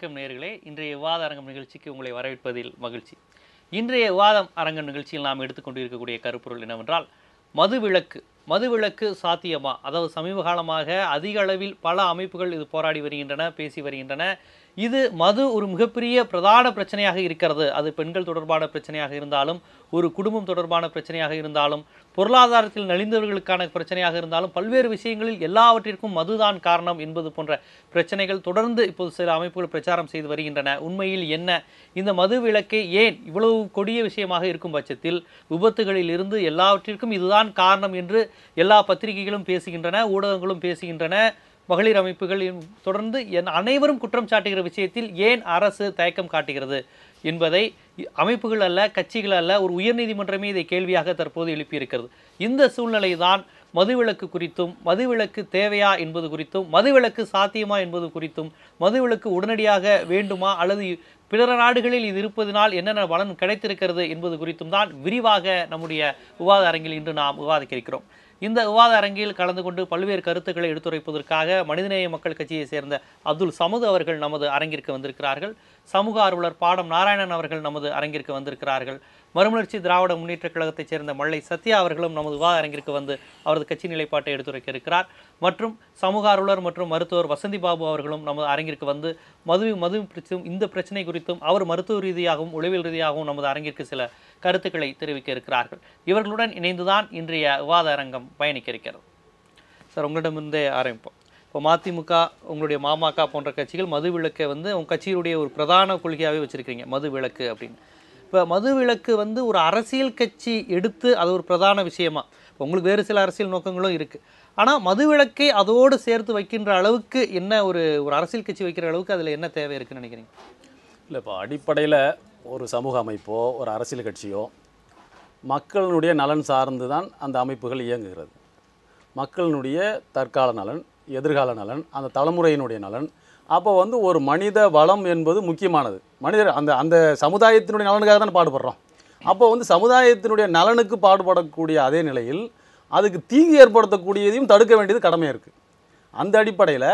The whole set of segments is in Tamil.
வணக்கம் நேயர்களே. இன்றைய விவாத அரங்கம் நிகழ்ச்சிக்கு உங்களை வரவேற்பதில் மகிழ்ச்சி. இன்றைய விவாதம் அரங்கம் நிகழ்ச்சியில் நாம் எடுத்துக்கொண்டிருக்கக்கூடிய கருப்பொருள் என்னவென்றால் மதுவிலக்கு. மதுவிலக்கு சாத்தியமா? அதாவது சமீப காலமாக அதிக அளவில் பல அமைப்புகள் இது போராடி வருகின்றன, பேசி வருகின்றன. இது மது ஒரு மிகப்பெரிய பிரதான பிரச்சனையாக இருக்கிறது. அது பெண்கள் தொடர்பான பிரச்சனையாக இருந்தாலும், ஒரு குடும்பம் தொடர்பான பிரச்சனையாக இருந்தாலும், பொருளாதாரத்தில் நலிந்தவர்களுக்கான பிரச்சனையாக இருந்தாலும், பல்வேறு விஷயங்களில் எல்லாவற்றிற்கும் மதுதான் காரணம் என்பது போன்ற பிரச்சனைகள் தொடர்ந்து இப்போது சில அமைப்புகள் பிரச்சாரம் செய்து வருகின்றன. உண்மையில் என்ன? இந்த மது விலக்கை ஏன் இவ்வளவு கொடிய விஷயமாக இருக்கும் பட்சத்தில் விபத்துகளில் இருந்து எல்லாவற்றிற்கும் இதுதான் காரணம் என்று எல்லா பத்திரிகைகளும் பேசுகின்றன, ஊடகங்களும் பேசுகின்றன, மகளிர் அமைப்புகள் தொடர்ந்து அனைவரும் குற்றம் சாட்டுகிற விஷயத்தில் ஏன் அரசு தயக்கம் காட்டுகிறது என்பதை அமைப்புகள் அல்ல, கட்சிகள் அல்ல, ஒரு உயர்நீதிமன்றமே இதை கேள்வியாக தற்போது எழுப்பியிருக்கிறது. இந்த சூழ்நிலை தான் மதுவிலக்கு குறித்தும், மதுவிலக்கு தேவையா என்பது குறித்தும், மதுவிலக்கு சாத்தியமா என்பது குறித்தும், மதுவிலக்கு உடனடியாக வேண்டுமா அல்லது பிற நாடுகளில் இது இருப்பதனால் என்னென்ன பலன் கிடைத்திருக்கிறது என்பது குறித்தும் தான் விரிவாக நம்முடைய விவாத அரங்கில் இன்று நாம் விவாதிக்க இருக்கிறோம். இந்த விவாத அரங்கில் கலந்து கொண்டு பல்வேறு கருத்துக்களை எடுத்துரைப்பதற்காக மனிதநேய மக்கள் கட்சியை சேர்ந்த அப்துல் சமது அவர்கள் நமது அரங்கிற்கு வந்திருக்கிறார்கள். சமூக ஆர்வலர் பாடம் நாராயணன் அவர்கள் நமது அரங்கிற்கு வந்திருக்கிறார்கள். மறுமலர்ச்சி திராவிட முன்னேற்றக் கழகத்தைச் சேர்ந்த மல்லை சத்யா அவர்களும் நமது விவாத அரங்கிற்கு வந்து அவரது கட்சி நிலைப்பாட்டை எடுத்துரைக்க இருக்கிறார். மற்றும் சமூக ஆர்வலர் மற்றும் மருத்துவர் வசந்தி பாபு அவர்களும் நமது அரங்கிற்கு வந்து மது இந்த பிரச்சனை குறித்தும் அவர் மருத்துவ ரீதியாகவும் உளவியல் ரீதியாகவும் நமது அரங்கிற்கு சில கருத்துக்களை தெரிவிக்க இருக்கிறார்கள். இவர்களுடன் இணைந்துதான் இன்றைய விவாத அரங்கம் பயணிக்க இருக்கிறது. சார், உங்களிடமிருந்தே ஆரம்பிப்போம். இப்போ மதிமுக, உங்களுடைய மாமக போன்ற கட்சிகள் மது விலக்கை உங்கள் கட்சியுடைய ஒரு பிரதான கொள்கையாகவே வச்சுருக்கீங்க, மது விலக்கு அப்படின்னு. இப்போ மது விலக்கு ஒரு அரசியல் கட்சி எடுத்து அது ஒரு பிரதான விஷயமா? இப்போ உங்களுக்கு வேறு சில அரசியல் நோக்கங்களும் இருக்குது. ஆனால் மது விலக்கை அதோடு சேர்த்து வைக்கின்ற அளவுக்கு என்ன ஒரு அரசியல் கட்சி வைக்கிற அளவுக்கு அதில் என்ன தேவை இருக்குன்னு நினைக்கிறீங்க? இல்லை, இப்போ அடிப்படையில் ஒரு சமூக அமைப்போ ஒரு அரசியல் கட்சியோ மக்களினுடைய நலன் சார்ந்து தான் அந்த அமைப்புகள் இயங்குகிறது. மக்களினுடைய தற்கால நலன், எதிர்கால நலன், அந்த தலைமுறையினுடைய நலன். அப்போ ஒரு மனித வளம் என்பது முக்கியமானது. மனிதர் அந்த அந்த சமுதாயத்தினுடைய நலனுக்காக தான் பாடுபடுறோம். அப்போ சமுதாயத்தினுடைய நலனுக்கு பாடுபடக்கூடிய அதே நிலையில் அதுக்கு தீங்கு ஏற்படுத்தக்கூடியதையும் தடுக்க வேண்டியது கடமையாக இருக்குது. அந்த அடிப்படையில்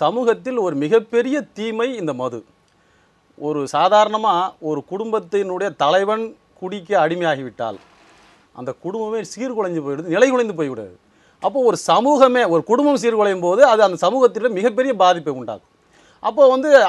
சமூகத்தில் ஒரு மிகப்பெரிய தீமை இந்த மது. ஒரு சாதாரணமாக ஒரு குடும்பத்தினுடைய தலைவன் குடிக்க அடிமையாகிவிட்டால் அந்த குடும்பமே சீர்குலைஞ்சு போயிடுது, நிலை குலைந்து போய்விடுது. அப்போ ஒரு சமூகமே, ஒரு குடும்பம் சீர்குலையும் போது அது அந்த சமூகத்தில் மிகப்பெரிய பாதிப்பை உண்டாக்கும். அப்போ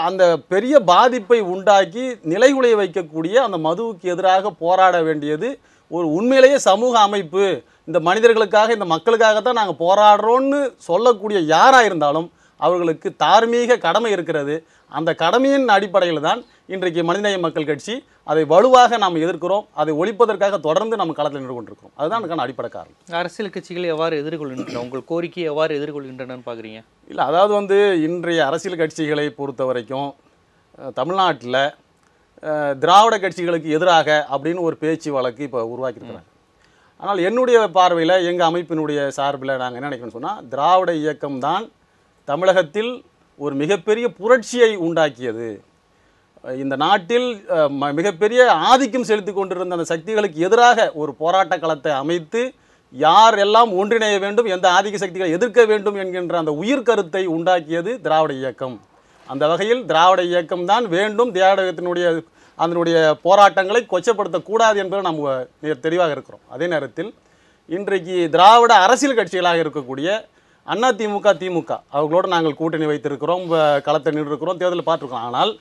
அந்த பெரிய பாதிப்பை உண்டாக்கி நிலைகுலைய வைக்கக்கூடிய அந்த மதுவுக்கு எதிராக போராட வேண்டியது ஒரு உண்மையிலேயே சமூக அமைப்பு. இந்த மனிதர்களுக்காக, இந்த மக்களுக்காக தான் நாங்கள் போராடுறோன்னு சொல்லக்கூடிய யாராக இருந்தாலும் அவர்களுக்கு தார்மீக கடமை இருக்கிறது. அந்த கடமையின் அடிப்படையில் தான் இன்றைக்கு மனிதநேய மக்கள் கட்சி அதை வலுவாக நாம் எதிர்க்கிறோம். அதை ஒழிப்பதற்காக தொடர்ந்து நம்ம களத்தில் நின்று கொண்டிருக்கிறோம். அதுதான் அதுக்கான அடிப்படை காரணம். அரசியல் கட்சிகளை எவ்வாறு எதிர்கொள்கின்றன, உங்கள் கோரிக்கையை எவ்வாறு எதிர்கொள்கின்றனன்னு பார்க்குறீங்க? இல்லை, அதாவது இன்றைய அரசியல் கட்சிகளை பொறுத்த வரைக்கும் தமிழ்நாட்டில் திராவிட கட்சிகளுக்கு எதிராக அப்படின்னு ஒரு பேச்சு வழக்கு இப்போ உருவாக்கியிருக்கிறாங்க. ஆனால் என்னுடைய பார்வையில், எங்கள் அமைப்பினுடைய சார்பில் நாங்கள் என்ன நினைக்கிறோம்னு சொன்னால், திராவிட இயக்கம்தான் தமிழகத்தில் ஒரு மிகப்பெரிய புரட்சியை உண்டாக்கியது. இந்த நாட்டில் மிகப்பெரிய ஆதிக்கம் செலுத்தி கொண்டிருந்த அந்த சக்திகளுக்கு எதிராக ஒரு போராட்ட களத்தை அமைத்து யார் எல்லாம் ஒன்றிணைய வேண்டும், எந்த ஆதிக்க சக்திகளை எதிர்க்க வேண்டும் என்கின்ற அந்த உயிர் கருத்தை உண்டாக்கியது திராவிட இயக்கம். அந்த வகையில் திராவிட இயக்கம் தான் வேண்டும். திராவிட இயக்கத்தினுடைய அதனுடைய போராட்டங்களை கொச்சப்படுத்தக்கூடாது என்பதை நம்ம தெளிவாக இருக்கிறோம். அதே நேரத்தில் இன்றைக்கு திராவிட அரசியல் கட்சிகளாக இருக்கக்கூடிய அண்ணா திமுக, திமுக அவர்களோடு நாங்கள் கூட்டணி வைத்திருக்கிறோம், களத்தை நின்றிருக்கிறோம், தேர்தலில் பார்த்துருக்கோம். ஆனால்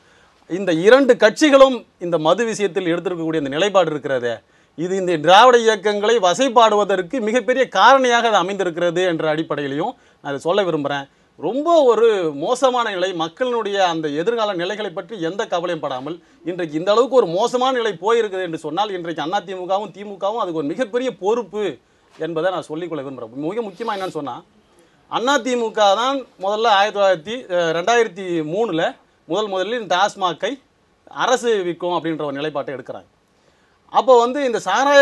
இந்த இரண்டு கட்சிகளும் இந்த மது விஷயத்தில் எடுத்திருக்கக்கூடிய இந்த நிலைப்பாடு இருக்கிறதே, இது இந்த திராவிட இயக்கங்களை வசைப்பாடுவதற்கு மிகப்பெரிய காரணியாக அது அமைந்திருக்கிறது என்ற அடிப்படையிலையும் நான் அதை சொல்ல விரும்புகிறேன். ரொம்ப ஒரு மோசமான நிலை, மக்களினுடைய அந்த எதிர்கால நிலைகளை பற்றி எந்த கவலையும் படாமல் இன்றைக்கு இந்த அளவுக்கு ஒரு மோசமான நிலை போயிருக்குது என்று சொன்னால் இன்றைக்கு அதிமுகவும் திமுகவும் அதுக்கு ஒரு மிகப்பெரிய பொறுப்பு என்பதை நான் சொல்லிக்கொள்ள விரும்புகிறேன். மிக முக்கியமாக என்னன்னு சொன்னால், அதிமுக தான் முதல்ல 2003 முதலில் இந்த டாஸ்மாகை அரசு விற்கும் அப்படின்ற ஒரு நிலைப்பாட்டை எடுக்கிறாங்க. அப்போ இந்த சாராய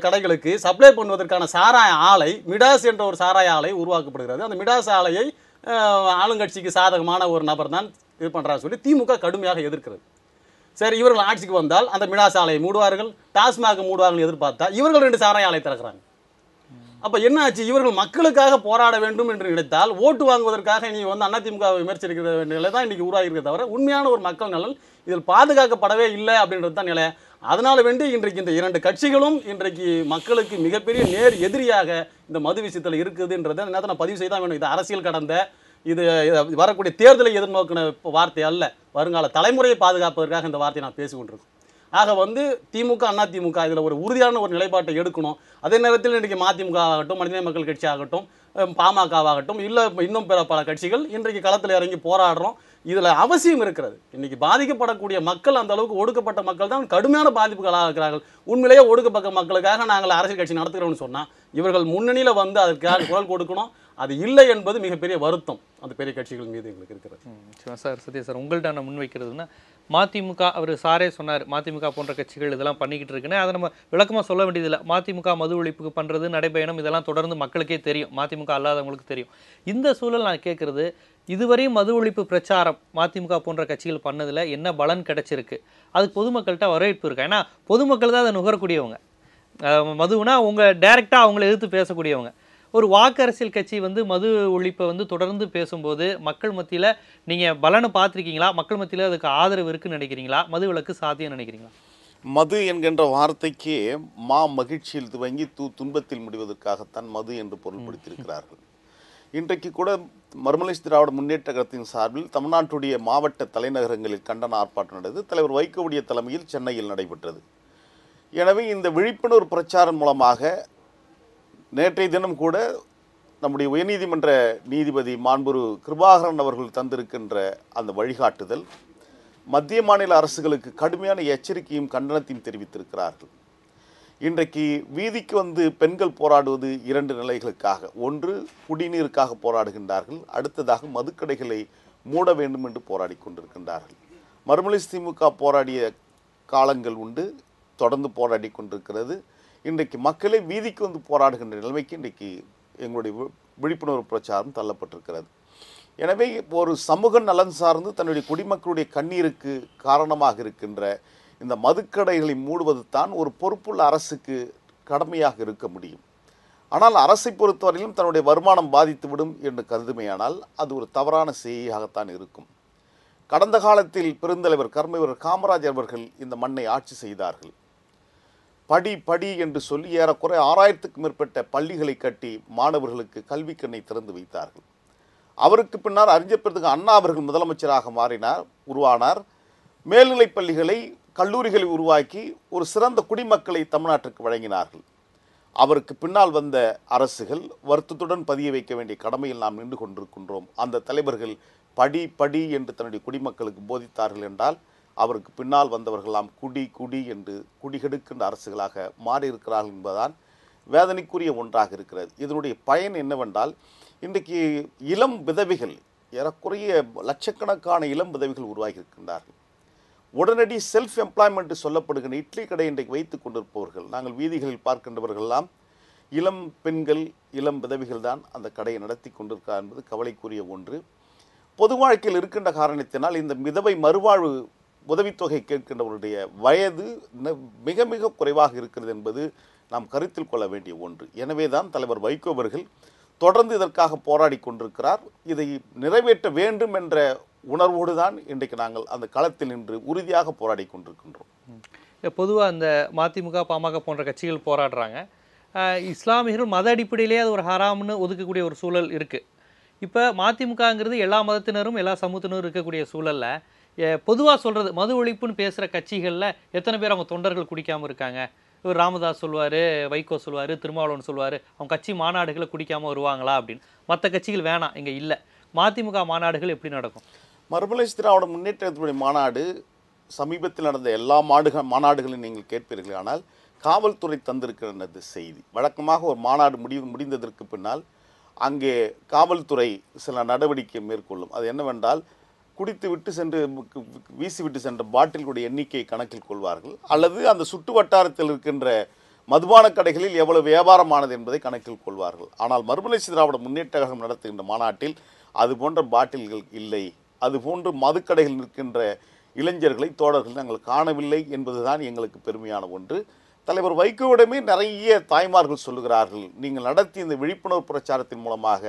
கடைகளுக்கு சப்ளை பண்ணுவதற்கான சாராய ஆலை, மிடாஸ் என்ற ஒரு சாராய ஆலை உருவாக்கப்படுகிறது. அந்த மிடாஸ் ஆலையை ஆளுங்கட்சிக்கு சாதகமான ஒரு நபர் தான் இது பண்ணுறான்னு சொல்லி திமுக கடுமையாக எதிர்க்கிறது. சரி, இவர்கள் ஆட்சிக்கு வந்தால் அந்த மிடாஸ் ஆலையை மூடுவார்கள், டாஸ்மாக மூடுவார்கள் எதிர்பார்த்தா இவர்கள் 2 சாராய ஆலை திறக்கிறாங்க. அப்போ என்ன ஆச்சு? இவர்கள் மக்களுக்காக போராட வேண்டும் என்று நினைத்தால் ஓட்டு வாங்குவதற்காக நீ வந்து அதிமுகவை விமர்சிக்கிற நிலை தான் இன்றைக்கி உருவாகிருக்க தவிர உண்மையான ஒரு மக்கள் நலன் இதில் பாதுகாக்கப்படவே இல்லை அப்படின்றது தான் நிலை. அதனால வேண்டி இன்றைக்கு இந்த இரண்டு கட்சிகளும் இன்றைக்கு மக்களுக்கு மிகப்பெரிய நேர் எதிரியாக இந்த மது விஷயத்தில் இருக்குதுன்றதை அந்த நேரத்தை நான் பதிவு செய்ய தான் வேணும். இது அரசியல் கடந்த இது வரக்கூடிய தேர்தலை எதிர்நோக்கின வார்த்தை அல்ல, வருங்கால தலைமுறையை பாதுகாப்பதற்காக இந்த வார்த்தையை நான் பேசிக்கொண்டிருக்கேன். ஆக வந்து திமுக அதிமுக இதில் ஒரு உறுதியான ஒரு நிலைப்பாட்டை எடுக்கணும். அதே நேரத்தில் இன்றைக்கு மதிமுக ஆகட்டும், மனிதநேய மக்கள் கட்சி ஆகட்டும், பாமகவாகட்டும், இல்லை இன்னும் பல கட்சிகள் இன்றைக்கு களத்தில் இறங்கி போராடுறோம். இதில் அவசியம் இருக்கிறது. இன்றைக்கி பாதிக்கப்படக்கூடிய மக்கள் அந்த அளவுக்கு ஒடுக்கப்பட்ட மக்கள் தான் கடுமையான பாதிப்புகளாக இருக்கிறார்கள். உண்மையிலேயே ஒடுக்கப்பட்ட மக்களுக்காக நாங்கள் அரசியல் கட்சி நடத்துகிறோம்னு சொன்னால் இவர்கள் முன்னணியில் வந்து அதற்காக குரல் கொடுக்கணும். அது இல்லை என்பது மிகப்பெரிய வருத்தம் அந்த பெரிய கட்சிகள் மீது எங்களுக்கு இருக்கிறது. சார் சத்யா சார், உங்கள்கிட்ட நான் முன்வைக்கிறதுனா மதிமுக அவர் சாரே சொன்னார் மதிமுக போன்ற கட்சிகள் இதெல்லாம் பண்ணிக்கிட்டு இருக்குன்னு, அதை நம்ம விளக்கமாக சொல்ல வேண்டியதில்லை. மதிமுக மது ஒழிப்புக்கு பண்ணுறது நடைபயணம் இதெல்லாம் தொடர்ந்து மக்களுக்கே தெரியும், மதிமுக அல்லாதவங்களுக்கு தெரியும். இந்த சூழல் நான் கேட்குறது, இதுவரையும் மது ஒழிப்பு பிரச்சாரம் மதிமுக போன்ற கட்சிகள் பண்ணதில் என்ன பலன் கிடைச்சிருக்கு? அதுக்கு பொதுமக்கள்கிட்ட வரவேற்பு இருக்கா? ஏன்னா பொதுமக்கள் தான் அதை நுகரக்கூடியவங்க. மதுவுனா அவங்க டைரெக்டாக அவங்கள எதிர்த்து பேசக்கூடியவங்க. ஒரு வாக்கு அரசியல் கட்சி வந்து மது ஒழிப்பை வந்து தொடர்ந்து பேசும்போது மக்கள் மத்தியில் நீங்கள் பலனை பார்த்துருக்கீங்களா? மக்கள் மத்தியில் அதுக்கு ஆதரவு இருக்குன்னு நினைக்கிறீங்களா? மது விலக்கு சாத்தியம் நினைக்கிறீங்களா? மது என்கின்ற வார்த்தைக்கு மகிழ்ச்சியில் துவங்கி துன்பத்தில் முடிவதற்காகத்தான் மது என்று பொருள்படுத்தியிருக்கிறார்கள். இன்றைக்கு கூட மறுமலர்ச்சி திராவிட முன்னேற்ற கழகத்தின் சார்பில் தமிழ்நாட்டுடைய மாவட்ட தலைநகரங்களில் கண்டன ஆர்ப்பாட்டம் நடந்தது. தலைவர் வைகோவுடைய தலைமையில் சென்னையில் நடைபெற்றது. எனவே இந்த விழிப்புணர்வு பிரச்சாரம் மூலமாக நேற்றைய தினம் கூட நம்முடைய உயர்நீதிமன்ற நீதிபதி மாண்புரு கிருபாகரன் அவர்கள் தந்திருக்கின்ற அந்த வழிகாட்டுதல் மத்திய மாநில அரசுகளுக்கு கடுமையான எச்சரிக்கையும் கண்டனத்தையும் தெரிவித்திருக்கிறார்கள். இன்றைக்கு வீதிக்கு வந்து பெண்கள் போராடுவது இரண்டு நிலைகளுக்காக. ஒன்று, குடிநீருக்காக போராடுகின்றார்கள். அடுத்ததாக மதுக்கடைகளை மூட வேண்டும் என்று போராடி கொண்டிருக்கின்றார்கள். மறுமலர்ச்சி திமுக போராடிய காலங்கள் உண்டு, தொடர்ந்து போராடி கொண்டிருக்கிறது. இன்றைக்கு மக்களை வீதிக்கு வந்து போராடுகின்ற நிலைமைக்கு இன்றைக்கு எங்களுடைய விழிப்புணர்வு பிரச்சாரம் தள்ளப்பட்டிருக்கிறது. எனவே ஒரு சமூக நலன் சார்ந்து தன்னுடைய குடிமக்களுடைய கண்ணீருக்கு காரணமாக இருக்கின்ற இந்த மதுக்கடைகளை மூடுவது தான் ஒரு பொறுப்புள்ள அரசுக்கு கடமையாக இருக்க முடியும். ஆனால் அரசை பொறுத்தவரையிலும் தன்னுடைய வருமானம் பாதித்துவிடும் என்று கருதுமையானால் அது ஒரு தவறான செய்தியாகத்தான் இருக்கும். கடந்த காலத்தில் பெருந்தலைவர் கர்மவீரர் காமராஜர் அவர்கள் இந்த மண்ணை ஆட்சி செய்தார்கள். படி என்று சொல்லி ஏறக்குறை 6000க்கும் மேற்பட்ட பள்ளிகளை கட்டி மாணவர்களுக்கு கல்வி கண்ணை திறந்து வைத்தார்கள். அவருக்கு பின்னர் அறிஞர் பெருந்தகை அண்ணா அவர்கள் முதலமைச்சராக உருவானார். மேல்நிலைப் பள்ளிகளை கல்லூரிகளை உருவாக்கி ஒரு சிறந்த குடிமக்களை தமிழ்நாட்டிற்கு வழங்கினார்கள். அவருக்கு பின்னால் வந்த அரசுகள் வருத்தத்துடன் பதிய வைக்க வேண்டிய கடமையில் நாம் நின்று கொண்டிருக்கின்றோம். அந்த தலைவர்கள் படி என்று தன்னுடைய குடிமக்களுக்கு போதித்தார்கள் என்றால் அவருக்கு பின்னால் வந்தவர்களெல்லாம் குடி என்று குடிகெடுக்கின்ற அரசுகளாக மாறியிருக்கிறார்கள் என்பதுதான் வேதனைக்குரிய ஒன்றாக இருக்கிறது. இதனுடைய பயன் என்னவென்றால் இன்றைக்கு இளம் விதவைகள் ஏறக்குறைய லட்சக்கணக்கான இளம் விதவைகள் உருவாகி இருக்கின்றார்கள். உடனடி செல்ஃப் எம்ப்ளாய்மெண்ட் சொல்லப்படுகின்ற இட்லி கடை இன்றைக்கு வைத்துக் கொண்டிருப்பவர்கள், நாங்கள் வீதிகளில் பார்க்கின்றவர்களெல்லாம் இளம் பெண்கள் இளம் விதவைகள் தான் அந்த கடையை நடத்தி கொண்டிருக்கிறார் என்பது கவலைக்குரிய ஒன்று. பொது வாழ்க்கையில் இருக்கின்ற காரணத்தினால் இந்த விதவை மறுவாழ்வு உதவித்தொகை கேட்கின்றவருடைய வயது மிக மிக குறைவாக இருக்கிறது என்பது நாம் கருத்தில் கொள்ள வேண்டிய ஒன்று. எனவே தான் தலைவர் வைகோ அவர்கள் தொடர்ந்து இதற்காக போராடி கொண்டிருக்கிறார். இதை நிறைவேற்ற வேண்டும் என்ற உணர்வோடு தான் இன்றைக்கு நாங்கள் அந்த களத்தில் நின்று உறுதியாக போராடி கொண்டிருக்கின்றோம். பொதுவாக அந்த மதிமுக பாமக போன்ற கட்சிகள் போராடுறாங்க. இஸ்லாமியர்கள் மத அடிப்படையிலேயே அது ஒரு ஹராம்னு ஒதுக்கக்கூடிய ஒரு சூழல் இருக்குது. இப்போ மதிமுகங்கிறது எல்லா மதத்தினரும் எல்லா சமூகத்தினரும் இருக்கக்கூடிய சூழலில் பொதுவாக சொல்கிறது மது ஒழிப்புன்னு பேசுகிற கட்சிகளில் எத்தனை பேர் அவங்க தொண்டர்கள் குடிக்காமல் இருக்காங்க? இவர் ராமதாஸ் சொல்லுவார், வைகோ சொல்லுவார், திருமாவளவன் சொல்லுவார், அவங்க கட்சி மாநாடுகளை குடிக்காமல் வருவாங்களா அப்படின்னு. மற்ற கட்சிகள் வேணாம் இங்கே இல்லை. மதிமுக மாநாடுகள் எப்படி நடக்கும்? மறுமலர்ச்சி திராவிட முன்னேற்றத்தினுடைய மாநாடு சமீபத்தில் நடந்த எல்லா மாநாடுகளையும் நீங்கள் கேட்பீர்கள். ஆனால் காவல்துறை தந்திருக்கிறது செய்தி. வழக்கமாக ஒரு மாநாடு முடிந்ததற்கு பின்னால் அங்கே காவல்துறை சில நடவடிக்கை மேற்கொள்ளும். அது என்னவென்றால் குடித்துவிட்டு சென்று வீசிவிட்டு சென்ற பாட்டில்களுடைய எண்ணிக்கையை கணக்கில் கொள்வார்கள், அல்லது அந்த சுற்று வட்டாரத்தில் இருக்கின்ற மதுபான கடைகளில் எவ்வளவு வியாபாரமானது என்பதை கணக்கில் கொள்வார்கள். ஆனால் மறுமலர்ச்சி திராவிட முன்னேற்ற கழகம் நடத்துகின்ற மாநாட்டில் அது போன்ற பாட்டில்கள் இல்லை, அதுபோன்று மதுக்கடைகள் நிற்கின்ற இளைஞர்களை தோழர்கள் நாங்கள் காணவில்லை என்பதுதான் எங்களுக்கு பெருமையான ஒன்று. தலைவர் வைகோவிடமே நிறைய தாய்மார்கள் சொல்லுகிறார்கள், நீங்கள் நடத்திய இந்த விழிப்புணர்வு பிரச்சாரத்தின் மூலமாக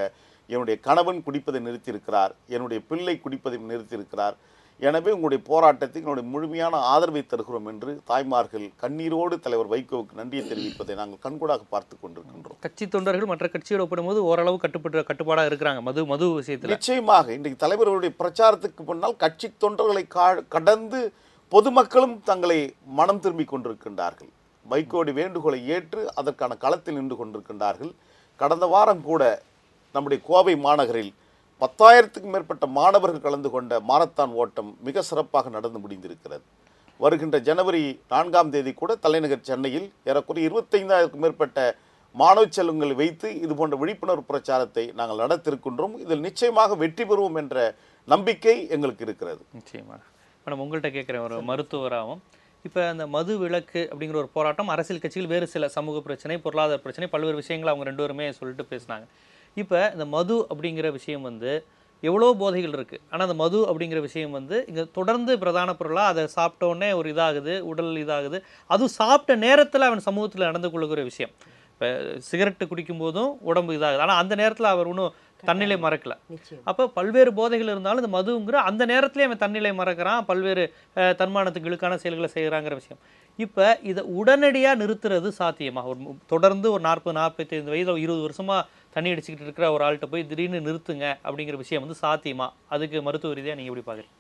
என்னுடைய கணவன் குடிப்பதை நிறுத்தியிருக்கிறார், என்னுடைய பிள்ளை குடிப்பதை நிறுத்தியிருக்கிறார், எனவே உங்களுடைய போராட்டத்துக்கு என்னுடைய முழுமையான ஆதரவை தருகிறோம் என்று தாய்மார்கள் கண்ணீரோடு தலைவர் வைகோவுக்கு நன்றியை தெரிவிப்பதை நாங்கள் கண்கூடாக பார்த்து கொண்டிருக்கின்றோம். கட்சி தொண்டர்கள் மற்ற கட்சியோடு ஒப்பிடும்போது ஓரளவு கட்டுப்பாடாக இருக்கிறாங்க மது விஷயத்தில். நிச்சயமாக இன்றைக்கு தலைவர்களுடைய பிரச்சாரத்துக்கு முன்னால் கட்சி தொண்டர்களை கடந்து பொதுமக்களும் தங்களை மனம் திரும்பி கொண்டிருக்கின்றார்கள். வைகோவுடைய வேண்டுகோளை ஏற்று அதற்கான களத்தில் நின்று கொண்டிருக்கின்றார்கள். கடந்த வாரம் கூட நம்முடைய கோவை மாநகரில் 10,000க்கும் மேற்பட்ட மாணவர்கள் கலந்து கொண்ட மாரத்தான் ஓட்டம் மிக சிறப்பாக நடந்து முடிந்திருக்கிறது. வருகின்ற ஜனவரி 4ஆம் தேதி கூட தலைநகர் சென்னையில் ஏறக்குறைய 25,000க்கும் மேற்பட்ட மாணவ செல்வங்களை வைத்து இது போன்ற விழிப்புணர்வு பிரச்சாரத்தை நாங்கள் நடத்திருக்கின்றோம். இதில் நிச்சயமாக வெற்றி பெறுவோம் என்ற நம்பிக்கை எங்களுக்கு இருக்கிறது. நிச்சயமாக. மேடம், உங்கள்கிட்ட கேட்குறேன், ஒரு மருத்துவராகவும் இப்போ அந்த மது விலக்கு அப்படிங்கிற ஒரு போராட்டம் அரசியல் கட்சிகள் வேறு சில சமூக பிரச்சனை, பொருளாதார பிரச்சனை, பல்வேறு விஷயங்கள் அவங்க 2 பேருமே சொல்லிட்டு பேசினாங்க. இப்போ இந்த மது அப்படிங்கிற விஷயம் வந்து எவ்வளோ போதைகள் இருக்குது, ஆனால் அந்த மது அப்படிங்கிற விஷயம் வந்து இங்கே தொடர்ந்து பிரதான பொருளாக அதை சாப்பிட்டோன்னே ஒரு இதாகுது, உடல் இதாகுது. அதுவும் சாப்பிட்ட நேரத்தில் அவன் சமூகத்தில் நடந்து கொள்ளுகிற விஷயம். இப்போ சிகரெட்டு குடிக்கும் போதும் உடம்பு இதாகுது, ஆனால் அந்த நேரத்தில் அவர் ஒன்றும் தன்னிலை மறக்கல. அப்போ பல்வேறு போதைகள் இருந்தாலும் இந்த மதுங்கிற அந்த நேரத்திலே அவன் தன்னிலை மறக்கிறான், பல்வேறு தன்மானத்துக்கு இழுக்கான செயல்களை செய்கிறாங்கிற விஷயம். இப்போ இதை உடனடியாக நிறுத்துறது சாத்தியமா? ஒரு தொடர்ந்து ஒரு 40-45 வயதில் 20 வருஷமாக தண்ணி அடிச்சுக்கிட்டு இருக்கிற ஒரு ஆள்கிட்ட போய் திடீர்னு நிறுத்துங்க அப்படிங்கிற விஷயம் வந்து சாத்தியமா? அதுக்கு மருத்துவ ரீதியாக நீங்கள் எப்படி பார்க்குறீங்க?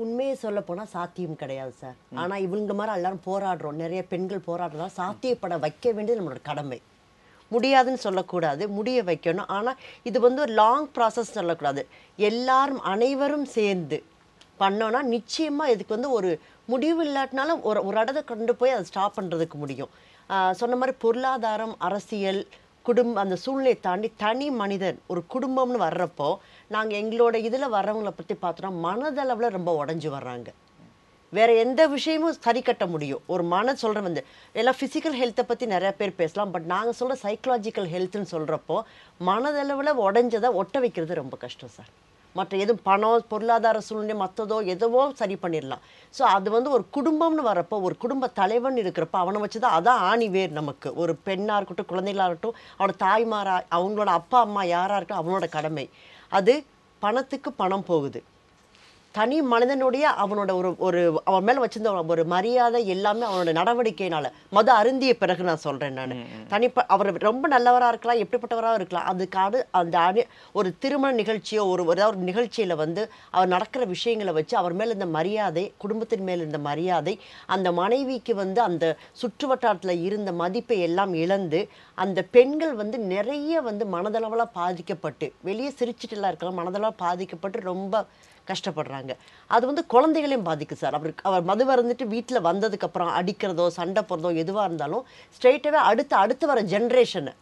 உண்மையை சொல்ல போனால் சாத்தியம் கிடையாது சார். ஆனால் இவங்க மாதிரி எல்லாரும் போராடுறோம், நிறைய பெண்கள் போராடுறதால சாத்தியப்பட வைக்க வேண்டியது நம்மளோட கடமை. முடியாதுன்னு சொல்லக்கூடாது, முடிய வைக்கணும். ஆனால் இது வந்து ஒரு லாங் ப்ராசஸ் சொல்லக்கூடாது. எல்லாரும் அனைவரும் சேர்ந்து பண்ணோன்னா நிச்சயமாக இதுக்கு வந்து ஒரு முடிவு இல்லாட்டினாலும் ஒரு இடத்தை கொண்டு போய் அதை ஸ்டாப் பண்ணுறதுக்கு முடியும். சொன்ன மாதிரி பொருளாதாரம், அரசியல், குடும்பம், அந்த சூழ்நிலையை தாண்டி தனி மனிதன் ஒரு குடும்பம்னு வர்றப்போ நாங்கள் எங்களோட இதில் வர்றவங்களை பற்றி பார்த்தோன்னா மனதளவில் ரொம்ப உடஞ்சி வர்றாங்க. வேறு எந்த விஷயமும் சரி கட்ட முடியும். ஒரு சொல்கிற வந்து எல்லாம் ஃபிசிக்கல் ஹெல்த்தை பற்றி நிறையா பேர் பேசலாம், பட் நாங்கள் சொல்கிற சைக்கலாஜிக்கல் ஹெல்த்துன்னு சொல்கிறப்போ மனதளவில் உடஞ்சதை ஒட்ட வைக்கிறது ரொம்ப கஷ்டம் சார். மற்ற எதுவும் பணம், பொருளாதார சூழ்நிலை, மற்றதோ எதுவோ சரி பண்ணிடலாம். ஸோ அது வந்து ஒரு குடும்பம்னு வரப்போ, ஒரு குடும்ப தலைவன் இருக்கிறப்ப அவனை வச்சு தான் அதான் ஆணிவேர் நமக்கு. ஒரு பெண்ணாக இருக்கட்டும், குழந்தைகளாக இருக்கட்டும், அவனோட தாய்மாரா, அவங்களோட அப்பா அம்மா யாராக இருக்கட்டும், அவனோட கடமை. அது பணத்துக்கு பணம் போகுது. தனி மனிதனுடைய அவனோட அவன் மேலே வச்சிருந்த ஒரு மரியாதை எல்லாமே அவனோட நடவடிக்கையினால மது அருந்திய பிறகு நான் சொல்கிறேன். நான் அவர் ரொம்ப நல்லவராக இருக்கலாம், எப்படிப்பட்டவராக இருக்கலாம், அதுக்காக அந்த ஒரு திருமண நிகழ்ச்சியோ ஏதாவது ஒரு நிகழ்ச்சியில் வந்து அவர் நடக்கிற விஷயங்களை வச்சு அவர் மேலே இருந்த மரியாதை, குடும்பத்தின் மேல் இருந்த மரியாதை, அந்த மனைவிக்கு வந்து அந்த சுற்று வட்டாரத்தில் இருந்த மதிப்பை எல்லாம் இழந்து அந்த பெண்கள் வந்து நிறைய வந்து மனதளவில் பாதிக்கப்பட்டு, வெளியே சிரிச்சிட்டுலாம் இருக்கலாம், மனதளவில் பாதிக்கப்பட்டு ரொம்ப கஷ்டப்படுறாங்க. அது வந்து குழந்தைகளையும் பாதிக்கும் சார். அவர் மது வந்துட்டு வீட்டில் வந்ததுக்கப்புறம் அடிக்கிறதோ சண்டை போடுறதோ எதுவாக இருந்தாலும் ஸ்ட்ரெயிட்டாகவே அடுத்து வர ஜென்ரேஷனை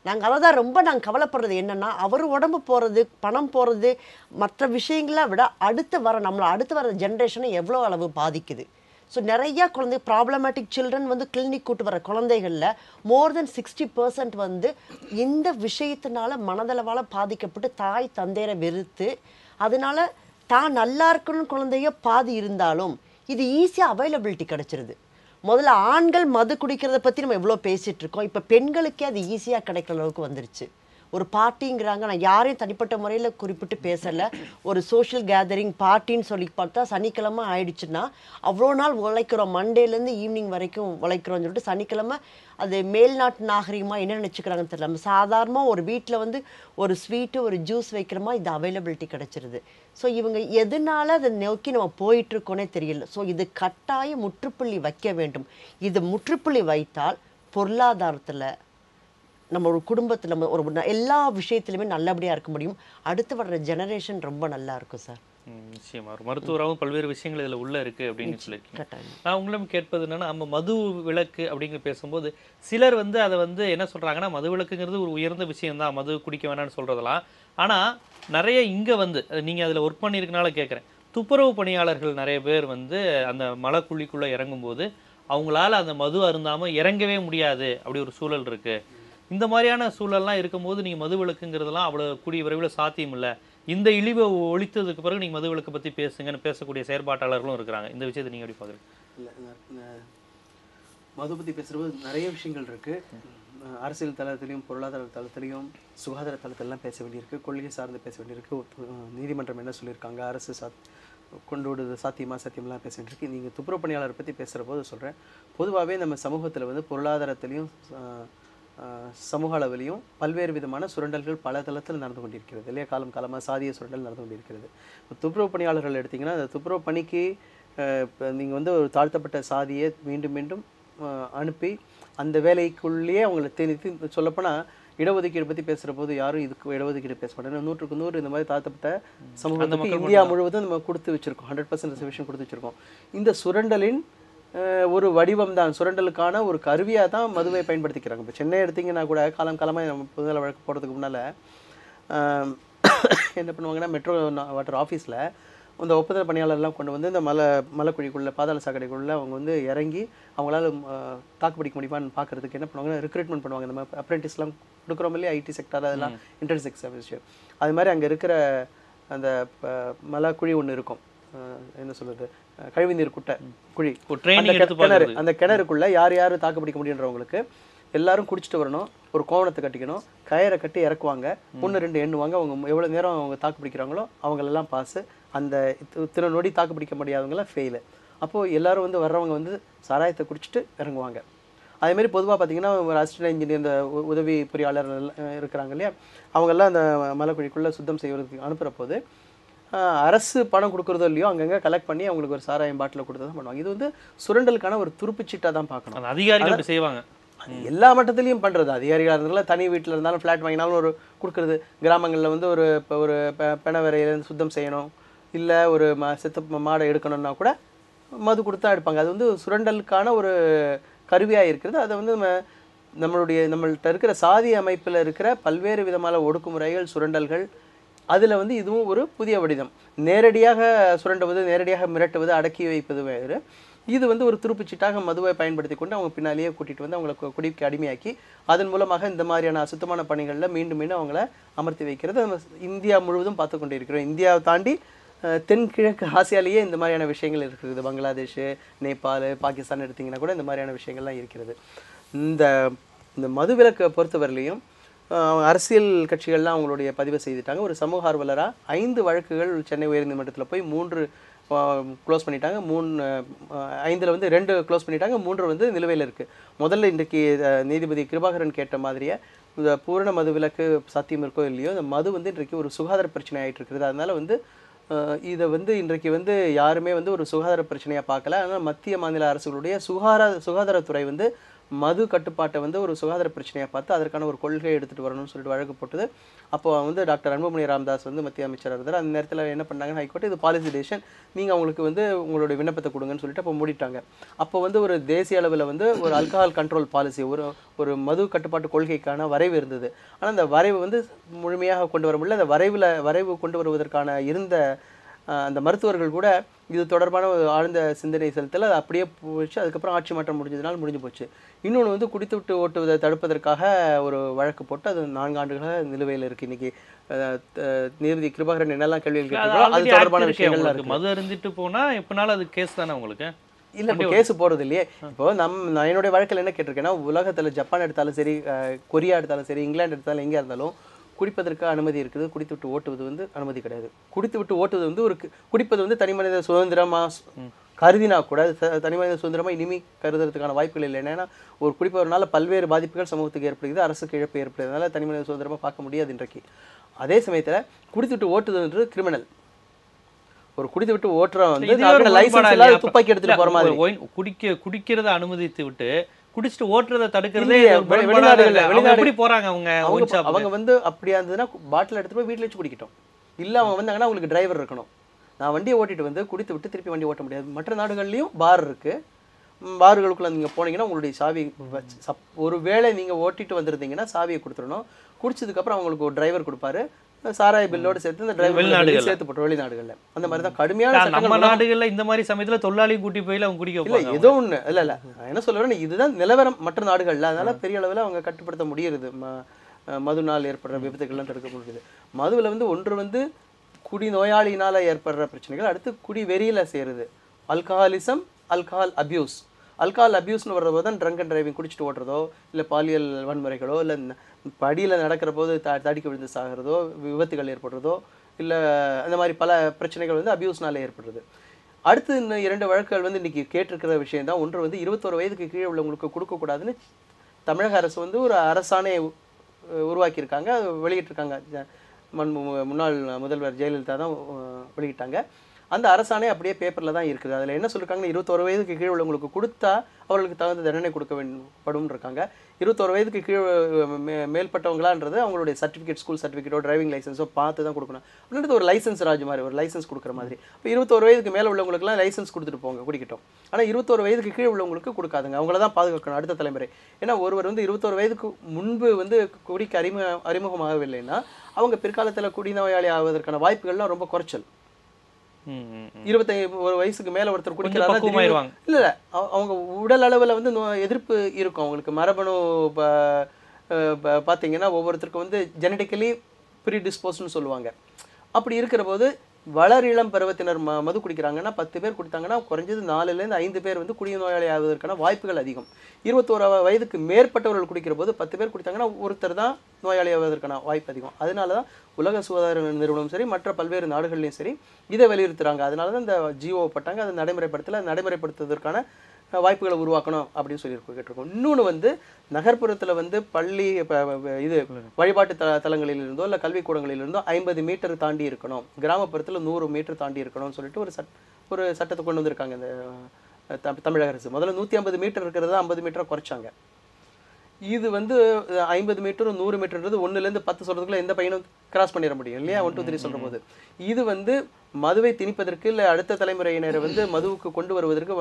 நாங்கள் அதை தான் ரொம்ப கவலைப்படுறது. என்னென்னா அவர் உடம்பு போகிறது, பணம் போகிறது, மற்ற விஷயங்களை விட அடுத்து வர ஜென்ரேஷனை எவ்வளோ அளவு பாதிக்குது. ஸோ நிறையா குழந்தை ப்ராப்ளமேட்டிக் சில்ட்ரன் வந்து கிளினிக் கூட்டு வர குழந்தைகளில் மோர் தென் 60% வந்து இந்த விஷயத்தினால மனதளவால் பாதிக்கப்பட்டு தாய் தந்தையரை வெறுத்து அதனால தான் நல்லா இருக்கணும்னு குழந்தைய பாதி இருந்தாலும் இது ஈஸியாக அவைலபிலிட்டி கிடச்சிருது. முதல்ல ஆண்கள் மது குடிக்கிறத பற்றி நம்ம எவ்வளோ பேசிகிட்டு இருக்கோம், இப்போ பெண்களுக்கே அது ஈஸியாக கிடைக்கிற அளவுக்கு வந்துருச்சு. ஒரு பார்ட்டிங்கிறாங்க, நான் யாரையும் தனிப்பட்ட முறையில் குறிப்பிட்டு பேசலை, ஒரு சோஷியல் கேதரிங் பார்ட்டின்னு சொல்லி பார்த்தா சனிக்கிழமை ஆயிடுச்சுன்னா அவ்வளோ நாள் உழைக்கிறோம், மண்டேலேருந்து ஈவினிங் வரைக்கும் உழைக்கிறோம்னு சொல்லிட்டு சனிக்கிழமை அது மேல்நாட்டு நாகரிகமாக என்ன நினச்சிக்கிறாங்கன்னு தெரியல. நம்ம சாதாரணமாக ஒரு வீட்டில் வந்து ஒரு ஸ்வீட்டு ஒரு ஜூஸ் வைக்கிறோமா, இது அவைலபிலிட்டி கிடச்சிருது. ஸோ இவங்க எதனால அதை நோக்கி நம்ம போயிட்டுருக்கோன்னே தெரியல. ஸோ இது கட்டாயம் முற்றுப்புள்ளி வைக்க வேண்டும். இது முற்றுப்புள்ளி வைத்தால் பொருளாதாரத்தில் நம்ம ஒரு குடும்பத்தில் நம்ம ஒரு எல்லா விஷயத்துலையுமே நல்லபடியாக இருக்க முடியும். அடுத்து வர்ற ஜெனரேஷன் ரொம்ப நல்லா இருக்கும் சார். நிச்சயமா ஒரு மருத்துவராகவும் பல்வேறு விஷயங்கள் இதில் உள்ள இருக்குது அப்படின்னு சொல்லியிருக்கீங்க. நான் உங்களும் கேட்பது என்னன்னா, நம்ம மது விலக்கு அப்படிங்கிற பேசும்போது சிலர் வந்து அதை வந்து என்ன சொல்கிறாங்கன்னா, மது விலக்குங்கிறது ஒரு உயர்ந்த விஷயம்தான், மது குடிக்க வேணாம்னு சொல்கிறதெல்லாம். ஆனால் நிறைய இங்கே வந்து நீங்கள் அதில் ஒர்க் பண்ணியிருக்கனால கேட்குறேன், துப்புரவு பணியாளர்கள் நிறைய பேர் வந்து அந்த மலைக்குழிக்குள்ளே இறங்கும்போது அவங்களால அந்த மது அருந்தாமல் இறங்கவே முடியாது, அப்படி ஒரு சூழல் இருக்குது. இந்த மாதிரியான சூழல்லாம் இருக்கும்போது நீங்கள் மது விலக்குங்கிறதுலாம் அவ்வளோ கூடிய விரைவில் சாத்தியம் இல்லை, இந்த இழிவை ஒழித்ததுக்கு பிறகு நீங்கள் மது விலக்கை பற்றி பேசுங்கன்னு பேசக்கூடிய செயற்பாட்டாளர்களும் இருக்கிறாங்க. இந்த விஷயத்தை நீங்கள் எப்படி பார்க்குறீங்க? இல்லை, மது பற்றி பேசுகிறபோது நிறைய விஷயங்கள் இருக்குது. அரசியல் தளத்திலையும் பொருளாதார தளத்திலையும் சுகாதார தளத்திலலாம் பேச வேண்டியிருக்கு, கொள்கை சார்ந்து பேச வேண்டியிருக்கு. நீதிமன்றம் என்ன சொல்லியிருக்காங்க, அரசு கொண்டு விடுறது சாத்தியம்லாம் பேச வேண்டியிருக்கு. நீங்கள் துப்புரவு பணியாளரை பற்றி பேசுகிற போது சொல்கிறேன், பொதுவாகவே நம்ம சமூகத்தில் வந்து பொருளாதாரத்திலையும் சமூக அளவிலையும் பல்வேறு விதமான சுரண்டல்கள் பல தளத்தில் நடந்து கொண்டிருக்கிறது இல்லையா. காலமாக சாதிய சுரண்டல் நடந்து கொண்டிருக்கிறது. துப்புரவு பணியாளர்கள் எடுத்திங்கன்னா, அந்த துப்புரவு பணிக்கு இப்போ நீங்கள் வந்து ஒரு தாழ்த்தப்பட்ட சாதியை மீண்டும் மீண்டும் அனுப்பி அந்த வேலைக்குள்ளேயே அவங்களை திணித்து, சொல்லப்போனால் இடஒதுக்கீடு பற்றி பேசுகிற போது யாரும் இதுக்கு இடஒதுக்கீடு பேச மாட்டாங்க. 100க்கு 100 இந்த மாதிரி தாழ்த்தப்பட்ட சமூகத்துக்கு இந்தியா முழுவதும் நம்ம கொடுத்து வச்சுருக்கோம், 100% ரிசர்வேஷன் கொடுத்து வச்சுருக்கோம். இந்த சுரண்டலின் ஒரு வடிவம் தான், சுரண்டலுக்கான ஒரு கருவியாக தான் மதுவை பயன்படுத்திக்கிறாங்க. இப்போ சென்னை எடுத்திங்கன்னா கூட காலமாக நம்ம புதுநல வழக்கு போடுறதுக்கு முன்னால் என்ன பண்ணுவாங்கன்னா, மெட்ரோ வாட்டர் ஆஃபீஸில் இந்த ஒப்பந்த பணியாளர்லாம் கொண்டு வந்து இந்த மலைக்குழிக்குள்ளே பாதாள சாக்கடைக்குள்ளே அவங்க வந்து இறங்கி அவங்களால தாக்குப்பிடிக்க முடியுமான்னு பார்க்குறதுக்கு என்ன பண்ணுவாங்கன்னா, ரெக்ரூட்மெண்ட் பண்ணுவாங்க. இந்த மாதிரி அப்ரெண்டிஸ்லாம் கொடுக்குறோம் இல்லையா, ஐடி செக்டர், அதெல்லாம் இன்டர்செக்ஸ் விஷயம். அது மாதிரி அங்கே இருக்கிற அந்த மலைக்குழி ஒன்று இருக்கும், என்ன சொல்கிறது, கழிவுநீர் குழி, அந்த கிணறுக்குள்ளே யார் தாக்குப்பிடிக்க முடியுன்றவங்களுக்கு எல்லாரும் குடிச்சிட்டு வரணும், ஒரு கோவணத்தை கட்டிக்கணும், கயிறை கட்டி இறக்குவாங்க, 1-2 எண்ணுவாங்க. அவங்க எவ்வளோ நேரம் அவங்க தாக்கு பிடிக்கிறாங்களோ அவங்களெல்லாம் பாஸு, அந்த இத்தனை நொடி தாக்கு பிடிக்க முடியாதவங்களாம் ஃபெயிலு. அப்போது எல்லோரும் வந்து வர்றவங்க வந்து சாராயத்தை குடிச்சிட்டு இறங்குவாங்க. அதேமாரி பொதுவாக பார்த்திங்கன்னா, ஒரு அசிஸ்டன்ட் இன்ஜினியர், இந்த உதவி பொறியாளர் இருக்கிறாங்க இல்லையா, அவங்கெல்லாம் அந்த மலைக்குழிக்குள்ளே சுத்தம் செய்வதற்கு அனுப்புகிற போது அரசு பணம் கொடுக்குறதோ இல்லையோ அங்கங்கே கலெக்ட் பண்ணி அவங்களுக்கு ஒரு சாராயம் பாட்டில் கொடுத்து தான் பண்ணுவாங்க. இது வந்து சுரண்டலுக்கான ஒரு துருப்புச்சீட்டாக தான் பார்க்கணும். அதிகாரிகள் செய்வாங்க, எல்லா மட்டத்துலையும் பண்ணுறது. அதிகாரிகளாக இருந்தாலும், தனி வீட்டில் இருந்தாலும், ஃப்ளாட் வாங்கினாலும் ஒரு கொடுக்குறது. கிராமங்களில் வந்து ஒரு பெணவரையிலேருந்து சுத்தம் செய்யணும், இல்லை ஒரு செத்து மாடை எடுக்கணும்னா கூட மது கொடுத்தா எடுப்பாங்க. அது வந்து சுரண்டலுக்கான ஒரு கருவியாக இருக்கிறது. அதை வந்து நம்மள்கிட்ட இருக்கிற சாதி அமைப்பில் இருக்கிற பல்வேறு விதமான ஒடுக்குமுறைகள், சுரண்டல்கள், அதில் வந்து இதுவும் ஒரு புதிய வடிவம். நேரடியாக சுரண்டுவது, நேரடியாக மிரட்டுவது, அடக்கி வைப்பது வேறு. இது வந்து ஒரு துருப்புச்சீட்டாக மதுவை பயன்படுத்தி கொண்டு அவங்க பின்னாலேயே கூட்டிகிட்டு வந்து அவங்களை குடிக்கு அடிமையாக்கி அதன் மூலமாக இந்த மாதிரியான அசுத்தமான பணிகளில் மீண்டும் அவங்கள அமர்த்தி வைக்கிறது நம்ம இந்தியா முழுவதும் பார்த்து கொண்டு இருக்கிறோம். இந்தியாவை தாண்டி தென்கிழக்கு ஆசியாலேயே இந்த மாதிரியான விஷயங்கள் இருக்கிறது. பங்களாதேஷ், நேபாள், பாகிஸ்தான் எடுத்திங்கன்னா கூட இந்த மாதிரியான விஷயங்கள்லாம் இருக்கிறது. இந்த மதுவிலக்கை பொறுத்தவரையிலையும் அரசியல் கட்சிகள்லாம் அவங்களுடைய பதிவை செய்துட்டாங்க. ஒரு சமூக ஆர்வலராக 5 வழக்குகள் சென்னை உயர்நீதிமன்றத்தில் போய் 3 க்ளோஸ் பண்ணிட்டாங்க. 5ல் வந்து 2 க்ளோஸ் பண்ணிட்டாங்க, 3 வந்து நிலுவையில் இருக்குது. முதல்ல இன்றைக்கு நீதிபதி கிருபாகரன் கேட்ட மாதிரியே இந்த பூரண மது விலக்கு சாத்தியம் இருக்கோ இல்லையோ, இந்த மது வந்து இன்றைக்கு ஒரு சுகாதார பிரச்சனை ஆகிட்டு இருக்குது. அதனால் வந்து இதை வந்து இன்றைக்கு வந்து யாருமே வந்து ஒரு சுகாதார பிரச்சனையாக பார்க்கல. ஆனால் மத்திய மாநில அரசுகளுடைய சுகாதாரத்துறை வந்து மது கட்டுப்பாட்டை வந்து ஒரு சுகாதார பிரச்சனையாக பார்த்து அதற்கான ஒரு கொள்கையை எடுத்துகிட்டு வரணும்னு சொல்லிட்டு வழக்கு போட்டது. அப்போ வந்து டாக்டர் அன்புமணி ராமதாஸ் வந்து மத்திய அமைச்சராக இருந்தார். அந்த நேரத்தில் என்ன பண்ணாங்கன்னு, ஹைகோர்ட் இது பாலிசி டெசிஷன், நீங்கள் அவங்களுக்கு வந்து உங்களுடைய விண்ணப்பத்தை கொடுங்கன்னு சொல்லிட்டு அப்போ மூடிட்டாங்க. அப்போ வந்து ஒரு தேசிய அளவில் வந்து ஒரு ஆல்கஹால் கண்ட்ரோல் பாலிசி, ஒரு மது கட்டுப்பாட்டு கொள்கைக்கான வரைவு இருந்தது. ஆனால் அந்த வரைவு வந்து முழுமையாக கொண்டு வர முடியல. அந்த வரைவு கொண்டு வருவதற்கான இருந்த அந்த மருத்துவர்கள் கூட இது தொடர்பான ஆழ்ந்த சிந்தனை செலுத்தல, அது அப்படியே போச்சு. அதுக்கப்புறம் ஆட்சி மாற்றம் முடிஞ்சு போச்சு. இன்னொன்று வந்து குடித்துவிட்டு ஓட்டுவதை தடுப்பதற்காக ஒரு வழக்கு போட்டு அது 4 ஆண்டுகளாக நிலுவையில் இருக்குது. இன்னைக்கு நீதிபதி கிருபாகரன் என்னெல்லாம் கேள்விகள் கேட்டாங்களோ அது தொடர்பான விஷயங்கள்லாம் இருக்குது. மது அருந்திட்டு போனால் எப்படினாலும் அது கேஸ் தானே உங்களுக்கு? இல்லை, இப்போ கேஸ் போகிறது இல்லையே. இப்போ நான் என்னுடைய வழக்கில் என்ன கேட்டிருக்கேன்னா, உலகத்தில் ஜப்பான் எடுத்தாலும் சரி, கொரியா எடுத்தாலும் சரி, இங்கிலாந்து எடுத்தாலும், எங்கே இருந்தாலும் குடிப்பதற்கு அனுமதி இருக்குது. குடித்துவிட்டு ஓட்டுவது வந்து அனுமதி கிடையாது. குடித்துவிட்டு ஓட்டுவது வந்து குடிப்பது வந்து தனி மனித சுதந்திரமாக கருதினா கூட தனி மனித சுதந்திரமாக இனிமே கருதுறதுக்கான வாய்ப்புகள் இல்லை. ஏன்னா ஒரு குடிப்பவர்னால பல்வேறு பாதிப்புகள் சமூகத்துக்கு ஏற்படுகிறது, அரசுக்கு இழப்பு ஏற்படுறதுனால தனி மனித சுதந்திரமாக பார்க்க முடியாது இன்றைக்கு. அதே சமயத்தில் குடித்துவிட்டு ஓட்டுதுன்றது கிரிமினல். ஒரு குடித்து விட்டு ஓட்டுறவன் வந்து லைசன்ஸ் இல்லாத துப்பாக்கி எடுத்துட்டு போற மாதிரி குடிக்கிறத அனுமதித்து விட்டு குடிச்சிட்டு ஓட்டுறதை தடுக்கிறதே வெளிநாடுகள் போறாங்க. அவங்க வந்து அப்படியா இருந்ததுன்னா பாட்டில் எடுத்துட்டு போய் வீட்டில் வச்சு குடிக்கட்டும். இல்லை அவங்க வந்தாங்கன்னா அவங்களுக்கு டிரைவர் இருக்கணும். நான் வண்டியை ஓட்டிட்டு வந்து குடித்து விட்டு திருப்பி வண்டி ஓட்ட முடியாது. மற்ற நாடுகள்லையும் பார் இருக்கு. பார்களுக்குள்ள நீங்கள் போனீங்கன்னா உங்களுடைய சாவி, ஒரு வேளை நீங்கள் ஓட்டிட்டு வந்துருந்தீங்கன்னா சாவியை கொடுத்துடணும். குடிச்சதுக்கப்புறம் அவங்களுக்கு ஒரு டிரைவர் கொடுப்பாரு. சாராய பில்லோடு சேர்த்து இந்த டிரைவர் சேர்த்து போட்டு வெளிநாடுகள்ல அந்த மாதிரி தான் கடுமையான நம்ம நாடுகள்ல இந்த மாதிரி சமயத்துல தொழிலாளி கூட்டி போய் அவங்க குடிக்க இல்லை, ஏதோ ஒன்று இல்லை என்ன சொல்லுவேன், இதுதான் நிலவரம் மற்ற நாடுகள்ல. அதனால பெரிய அளவில் அவங்க கட்டுப்படுத்த முடியுது. மதுனால் ஏற்படுற விபத்துக்கள்லாம் தடுக்க முடியுது. மதுவில் வந்து ஒன்று வந்து குடி நோயாளியினால் ஏற்படுற பிரச்சனைகள், அடுத்து குடி வெறியில் சேருது, அல்கஹாலிசம், அல்கஹால் அபியூஸ். ஆல்கஹால் அபியூஸ்னு வர்றபோது தான் ட்ரங்க் அண்ட் டிரைவிங் குடிச்சிட்டு ஓட்டுறதோ இல்லை பாலியல் வன்முறைகளோ இல்லை படியில் நடக்கிற போது தடிக்க விழுந்து சாகிறதோ விபத்துகள் ஏற்படுறதோ இல்லை அந்த மாதிரி பல பிரச்சனைகள் வந்து அபியூஸ்னால ஏற்படுறது. அடுத்து இன்னும் 2 வழக்குகள் வந்து இன்னைக்கு கேட்டிருக்கிற விஷயம் தான். ஒன்று வந்து 21 வயதுக்கு கீழே உள்ளவங்களுக்கு கொடுக்கக்கூடாதுன்னு தமிழக அரசு வந்து ஒரு அரசாணை உருவாக்கியிருக்காங்க, வெளியிட்டிருக்காங்க. முன்னாள் முதல்வர் ஜெயலலிதா தான் வெளியிட்டாங்க. அந்த அரசாணை அப்படியே பேப்பரில் தான் இருக்குது. அதில் என்ன சொல்லியிருக்காங்கன்னா 21 வயதுக்கு கீழே உள்ளவங்களுக்கு கொடுத்தா அவர்களுக்கு தகுந்த தண்டனை கொடுக்க படும் இருக்காங்க. 21 வயதுக்கு கீழே மேல்பட்டவங்களான்றது அவங்களுடைய சர்டிஃபிகேட், ஸ்கூல் சர்டிஃபிகேட்டோ டிரைவிங் லைசன்ஸோ பார்த்து தான் கொடுக்கணும். அப்படின்றது ஒரு லைசன்ஸ் ராஜ் மாதிரி, ஒரு லைசன்ஸ் கொடுக்குற மாதிரி. இப்போ 21 வயதுக்கு மேலே உள்ளவங்களுக்குலாம் லைசன்ஸ் கொடுத்துட்டு போங்க, குடிக்கட்டும். ஆனால் 21 வயதுக்கு கீழே உள்ளவங்களுக்கு கொடுக்காதுங்க. அவங்கள தான் பாதுகாக்கணும் அடுத்த தலைமுறை. ஏன்னா ஒருவர் வந்து 21 வயதுக்கு முன்பு வந்து குடிக்க அறிமுகமாகவில்லைன்னா அவங்க பிற்காலத்தில் குடிநோயாளி ஆவதற்கான வாய்ப்புகள்லாம் ரொம்ப குறைச்சல். 21 வயசுக்கு மேல ஒருத்தர் குடிக்கிறாங்க இல்ல அவங்க உடல் அளவுல வந்து எதிர்ப்பு இருக்கும். அவங்களுக்கு மரபணு பாத்தீங்கன்னா ஒவ்வொருத்தருக்கும் வந்து ஜெனடிக்கலி ப்ரீடிஸ்போஸ்ன்னு சொல்லுவாங்க. அப்படி இருக்கிற போது வளர் இளம் பருவத்தினர் மது குடிக்கிறாங்கன்னா 10 பேர் குடித்தாங்கன்னா குறைஞ்சது 4லேருந்து 5 பேர் வந்து குடிநோயாளி ஆவதற்கான வாய்ப்புகள் அதிகம். 21 வயதுக்கு மேற்பட்டவர்கள் குடிக்கிற போது 10 பேர் குடித்தாங்கன்னா ஒருத்தர் தான் நோயாளி ஆவதற்கான வாய்ப்பு அதிகம். அதனால தான் உலக சுகாதார நிறுவனம் சரி மற்ற பல்வேறு நாடுகள்லையும் சரி இதை வலியுறுத்துறாங்க. அதனால தான் இந்த ஜிஓ பட்டாங்க. அதை நடைமுறைப்படுத்துவதற்கான வாய்ப்புகளை உருவாக்கணும் அப்படின்னு சொல்லி கேட்டிருக்கோம். இன்னொன்று வந்து நகர்ப்புறத்தில் வந்து பள்ளி இது வழிபாட்டு தலங்களில் இருந்தோ இல்லை கல்விக்கூடங்களில் இருந்தோ 50 மீட்டர் தாண்டி இருக்கணும், கிராமப்புறத்தில் 100 மீட்டர் தாண்டி இருக்கணும்னு சொல்லிட்டு ஒரு சட்டத்தை கொண்டு வந்திருக்காங்க இந்த தமிழக அரசு. முதல்ல 150 மீட்டர் இருக்கிறத 50 மீட்டரை குறைச்சாங்க. இது வந்து 50 மீட்டரும் 100 மீட்டர்ன்றது 1லேருந்து 10 சொல்றதுக்குள்ள எந்த பையனும் கிராஸ் பண்ணிட முடியும் இல்லையா, 1 2 3 சொல்ற போது. இது வந்து மதுவை திணிப்பதற்கு இல்லை அடுத்த தலைமுறையினரை வந்து மதுவுக்கு கொண்டு வருவதற்கு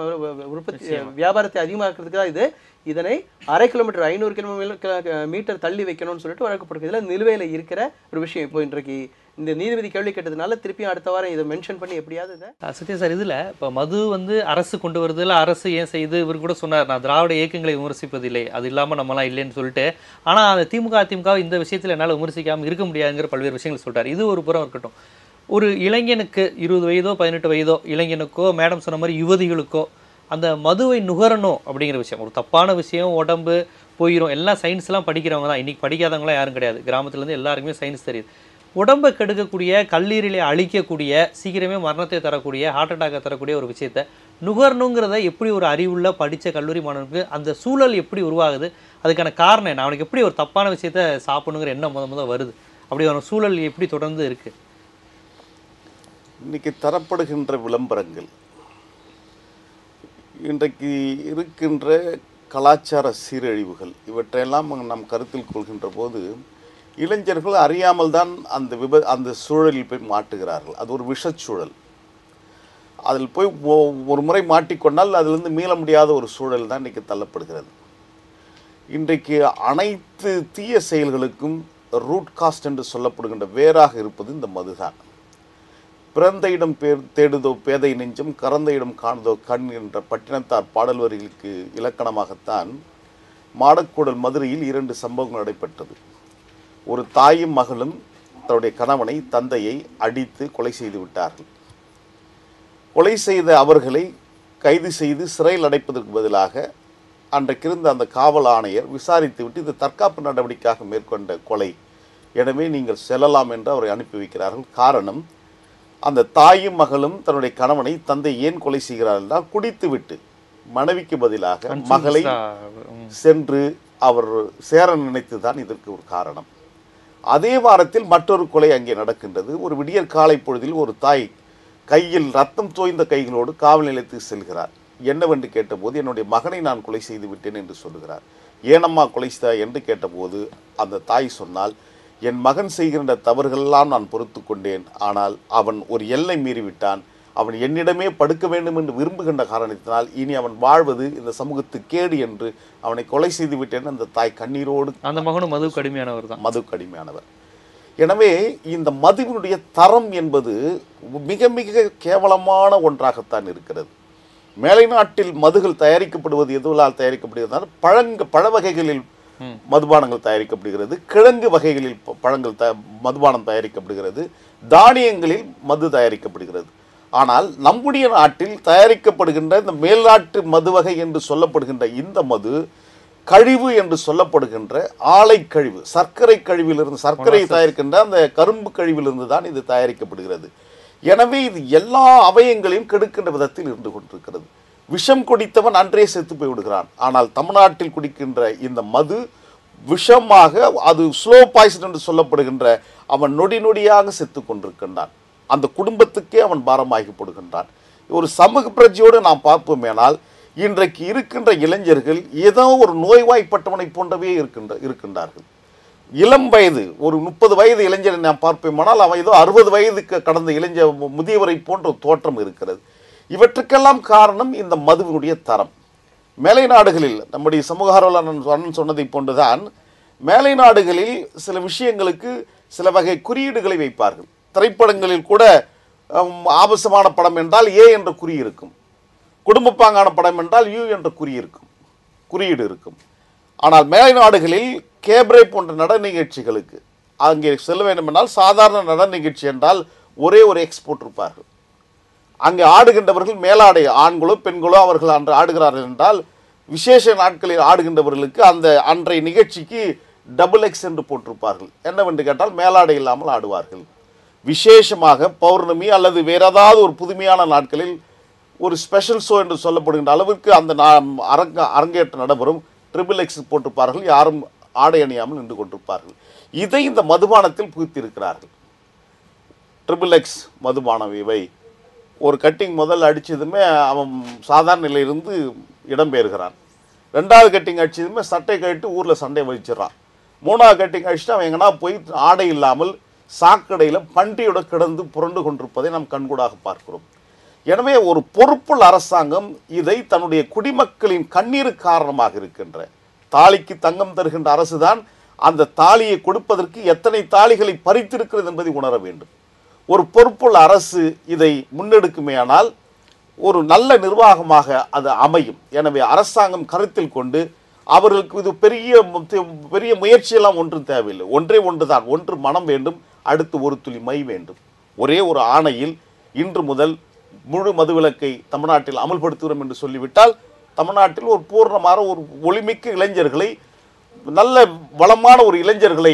உற்பத்தி வியாபாரத்தை அதிகமாக்குறதுக்கு தான் இது. இதனை 1/2 கிலோமீட்டர் 500 மீட்டர் தள்ளி வைக்கணும்னு சொல்லிட்டு வழங்கப்படுது. இதில் நிலுவையில் இருக்கிற ஒரு விஷயம். இப்போ இன்றைக்கு இந்த நீதிபதி கேள்வி கேட்டதுனால திருப்பியும் அடுத்த வாரம் இதை மென்ஷன் பண்ணி எப்படியாவது இதை சத்யா சார் இதில் இப்போ மது வந்து அரசு கொண்டு வருதில்ல, அரசு ஏன் செய்யுது? இவர் கூட சொன்னார், நான் திராவிட இயக்கங்களை விமர்சிப்பதில்லை, அது இல்லாமல் நம்மளாம் இல்லைன்னு சொல்லிட்டு. ஆனால் அந்த அதிமுக இந்த விஷயத்தில் என்னால் விமர்சிக்காமல் இருக்க முடியாதுங்கிற பல்வேறு விஷயங்கள் சொல்கிறார். இது ஒரு புறம் இருக்கட்டும். ஒரு இளைஞனுக்கு 20 வயதோ 18 வயதோ இளைஞனுக்கோ மேடம் சொன்ன மாதிரி யுவதிகளுக்கோ அந்த மதுவை நுகரணும் அப்படிங்கிற விஷயம் ஒரு தப்பான விஷயம். உடம்பு போயிடும். எல்லாம் சயின்ஸ்லாம் படிக்கிறவங்க தான், இன்றைக்கி படிக்காதவங்களாம் யாரும் கிடையாது. கிராமத்துலேருந்து எல்லாருக்குமே சயின்ஸ் தெரியுது. உடம்பை கெடுக்கக்கூடிய, கல்லீரலை அழிக்கக்கூடிய, சீக்கிரமே மரணத்தை தரக்கூடிய, ஹார்ட் அட்டாக்கை தரக்கூடிய ஒரு விஷயத்தை நுகரணுங்கிறத எப்படி ஒரு அறிவுள்ள படித்த கல்லூரி மாணவனுக்கு அந்த சூழல் எப்படி உருவாகுது? அதுக்கான காரணம் என்ன? அவனுக்கு எப்படி ஒரு தப்பான விஷயத்தை சாப்பிடணுங்கிற எண்ணம் முத வருது? அப்படி ஒரு சூழல் எப்படி தொடர்ந்து இருக்குது? இன்னைக்கு தரப்படுகின்ற விளம்பரங்கள், இன்றைக்கு இருக்கின்ற கலாச்சார சீரழிவுகள், இவற்றையெல்லாம் நாம் கருத்தில் கொள்கின்ற போது இளைஞர்கள் அறியாமல் தான் அந்த சூழலில் போய் மாட்டுகிறார்கள். அது ஒரு விஷச்சூழல். அதில் போய் ஒரு முறை மாட்டிக்கொண்டால் அதிலிருந்து மீள முடியாத ஒரு சூழல் தான் இன்றைக்கு தள்ளப்படுகிறது. இன்றைக்கு அனைத்து தீய செயல்களுக்கும் ரூட் காஸ்ட் என்று சொல்லப்படுகின்ற வேறாக இருப்பது இந்த மதுதான். பிறந்த இடம் தேடுதோ பேதை நெஞ்சம், கறந்த இடம் காணுதோ கண் என்ற பட்டினத்தார் பாடல் வரிகளுக்கு இலக்கணமாகத்தான் மாடக்கூடல் மதுரையில் 2 சம்பவங்கள் நடைபெற்றது. ஒரு தாயும் மகளும் தன்னுடைய கணவனை, தந்தையை அடித்து கொலை செய்து விட்டார்கள். கொலை செய்த அவர்களை கைது செய்து சிறையில் அடைப்பதற்கு பதிலாக அன்றைக்கிருந்த அந்த காவல் ஆணையர் விசாரித்து விட்டு இது தற்காப்பு நடவடிக்கையாக மேற்கொண்ட கொலை, எனவே நீங்கள் செல்லலாம் என்று அவரை அனுப்பி வைக்கிறார்கள். காரணம், அந்த தாயும் மகளும் தன்னுடைய கணவனை, தந்தை ஏன் கொலை செய்கிறார்கள்? குடித்து விட்டு மனைவிக்கு பதிலாக மகளை சென்று அவர் சேர நினைத்துதான் இதற்கு ஒரு காரணம். அதே வாரத்தில் மற்றொரு கொலை அங்கே நடக்கின்றது. ஒரு விடியற் காலை பொழுதில் ஒரு தாய் கையில் ரத்தம் தோய்ந்த கைகளோடு காவல் நிலையத்துக்கு செல்கிறார். என்னவென்று கேட்டபோது, என்னுடைய மகனை நான் கொலை செய்து விட்டேன் என்று சொல்லுகிறார். ஏனம்மா கொலை செய்தாய் என்று கேட்டபோது அந்த தாய் சொன்னால், என் மகன் செய்கின்ற தவறுகளெல்லாம் நான் பொறுத்து கொண்டேன், ஆனால் அவன் ஒரு எல்லை மீறிவிட்டான், அவன் என்னிடமே படுக்க வேண்டும் என்று விரும்புகின்ற காரணத்தினால் இனி அவன் வாழ்வது இந்த சமூகத்துக்கு கேடு என்று அவனை கொலை செய்து விட்டேன். அந்த தாய் கண்ணீரோடு, அந்த மகனும் மது கடுமையானவர் தான், மது கடுமையானவர். எனவே இந்த மதுவினுடைய தரம் என்பது மிக மிக கேவலமான ஒன்றாகத்தான் இருக்கிறது. மேலை நாட்டில் மதுகள் தயாரிக்கப்படுவது எதுவெல்லாம் தயாரிக்கப்படுகிறது? பழ வகைகளில் மதுபானங்கள் தயாரிக்கப்படுகிறது, கிழங்கு வகைகளில் மதுபானம் தயாரிக்கப்படுகிறது, தானியங்களில் மது தயாரிக்கப்படுகிறது. ஆனால் நம்முடைய நாட்டில் தயாரிக்கப்படுகின்ற இந்த மேல்நாட்டு மது வகை என்று சொல்லப்படுகின்ற இந்த மது கழிவு என்று சொல்லப்படுகின்ற ஆலை கழிவு, சர்க்கரை கழிவிலிருந்து, சர்க்கரை தயாரிக்கின்ற அந்த கரும்பு கழிவிலிருந்து தான் இது தயாரிக்கப்படுகிறது. எனவே இது எல்லா அவயங்களையும் கெடுக்கின்ற விதத்தில் இருந்து கொண்டிருக்கிறது. விஷம் குடித்தவன் அன்றே செத்து போய் விடுகிறான். ஆனால் தமிழ்நாட்டில் குடிக்கின்ற இந்த மது விஷமாக, அது ஸ்லோ பாய்சன் என்று சொல்லப்படுகின்ற, அவன் நொடி நொடியாக செத்து கொண்டிருக்கின்றான். அந்த குடும்பத்துக்கே அவன் பாரமாகிப்படுகின்றான். ஒரு சமூக பிரஜையோடு நாம் பார்ப்போமேனால் இன்றைக்கு இருக்கின்ற இளைஞர்கள் ஏதோ ஒரு நோய்வாய்ப்பட்டவனை போன்றவே இருக்கின்றார்கள். இளம் வயது ஒரு 30 வயது இளைஞரை நாம் பார்ப்போமானால் அவன் ஏதோ 60 வயதுக்கு கடந்த முதியவரை போன்ற தோற்றம் இருக்கிறது. இவற்றுக்கெல்லாம் காரணம் இந்த மதுவினுடைய தரம். மேலை நாடுகளில் நம்முடைய சமூக ஆர்வலர் சொன்னதை போன்றுதான் மேலை நாடுகளில் சில விஷயங்களுக்கு சில வகை குறியீடுகளை வைப்பார்கள். திரைப்படங்களில் கூட ஆபாசமான படம் என்றால் ஏ என்ற குறி இருக்கும், குடும்பப்பாங்கான படம் என்றால் யூ என்ற குறியீடு இருக்கும். ஆனால் மேலை நாடுகளில் கேப்ரே போன்ற நடன நிகழ்ச்சிகளுக்கு அங்கே செல்ல வேண்டும் என்றால் சாதாரண நடன நிகழ்ச்சி என்றால் ஒரே ஒரு எக்ஸ்போர்ட் இருப்பார்கள். அங்கே ஆடுகின்றவர்கள் மேலாடை, ஆண்களோ பெண்களோ அவர்கள் அன்று ஆடுகிறார்கள் என்றால் விசேஷ நாட்களில் ஆடுகின்றவர்களுக்கு அந்த அன்றைய நிகழ்ச்சிக்கு XX என்று போட்டிருப்பார்கள். என்னவென்று கேட்டால் மேலாடை இல்லாமல் ஆடுவார்கள். விசேஷமாக பௌர்ணமி அல்லது வேற ஏதாவது ஒரு புதுமையான நாட்களில் ஒரு ஸ்பெஷல் ஷோ என்று சொல்லப்படுகின்ற அளவுக்கு அந்த அரங்கேற்றம் நடைபெறும். XXX போட்டிருப்பார்கள், யாரும் ஆடை அணியாமல் நின்று கொண்டிருப்பார்கள். இதை இந்த மதுபானத்தில் புகுத்திருக்கிறார்கள். XXX மதுபானம் இவை. ஒரு கட்டிங் முதல் அடித்ததுமே அவன் சாதாரண நிலையிலிருந்து இடம்பெயர்கிறான். 2வது கட்டிங் அடித்ததுமே சட்டை கழிட்டு ஊரில் சண்டை வச்சிடறான். 3வது கட்டிங் அடிச்சுட்டு அவன் எங்கன்னா போய் ஆடை இல்லாமல் சாக்கடையில் பண்டியோட கிடந்து புரண்டு கொண்டிருப்பதை நாம் கண்கூடாக பார்க்கிறோம். எனவே ஒரு பொறுப்புள்ள அரசாங்கம் இதை தன்னுடைய குடிமக்களின் கண்ணீர் காரணமாக இருக்கின்ற தாலிக்கு தங்கம் தருகின்ற அரசுதான் அந்த தாலியை கொடுப்பதற்கு எத்தனை தாலிகளை பறித்திருக்கிறது என்பதை உணர வேண்டும். ஒரு பொறுப்புள்ள அரசு இதை முன்னெடுக்குமேயானால் ஒரு நல்ல நிர்வாகமாக அது அமையும். எனவே அரசாங்கம் கருத்தில் கொண்டு அவர்களுக்கு இது பெரிய முயற்சியெல்லாம் ஒன்றும் தேவையில்லை. ஒன்றே ஒன்றுதான். ஒன்று மனம் வேண்டும், அடுத்து ஒரு துளி மை வேண்டும். ஒரே ஒரு ஆணையில் இன்று முதல் முழு மதுவிலக்கை தமிழ்நாட்டில் அமல்படுத்துகிறோம் என்று சொல்லிவிட்டால் தமிழ்நாட்டில் ஒரு பூர்ணமான ஒரு ஒளிமிக்க இளைஞர்களை, நல்ல வளமான ஒரு இளைஞர்களை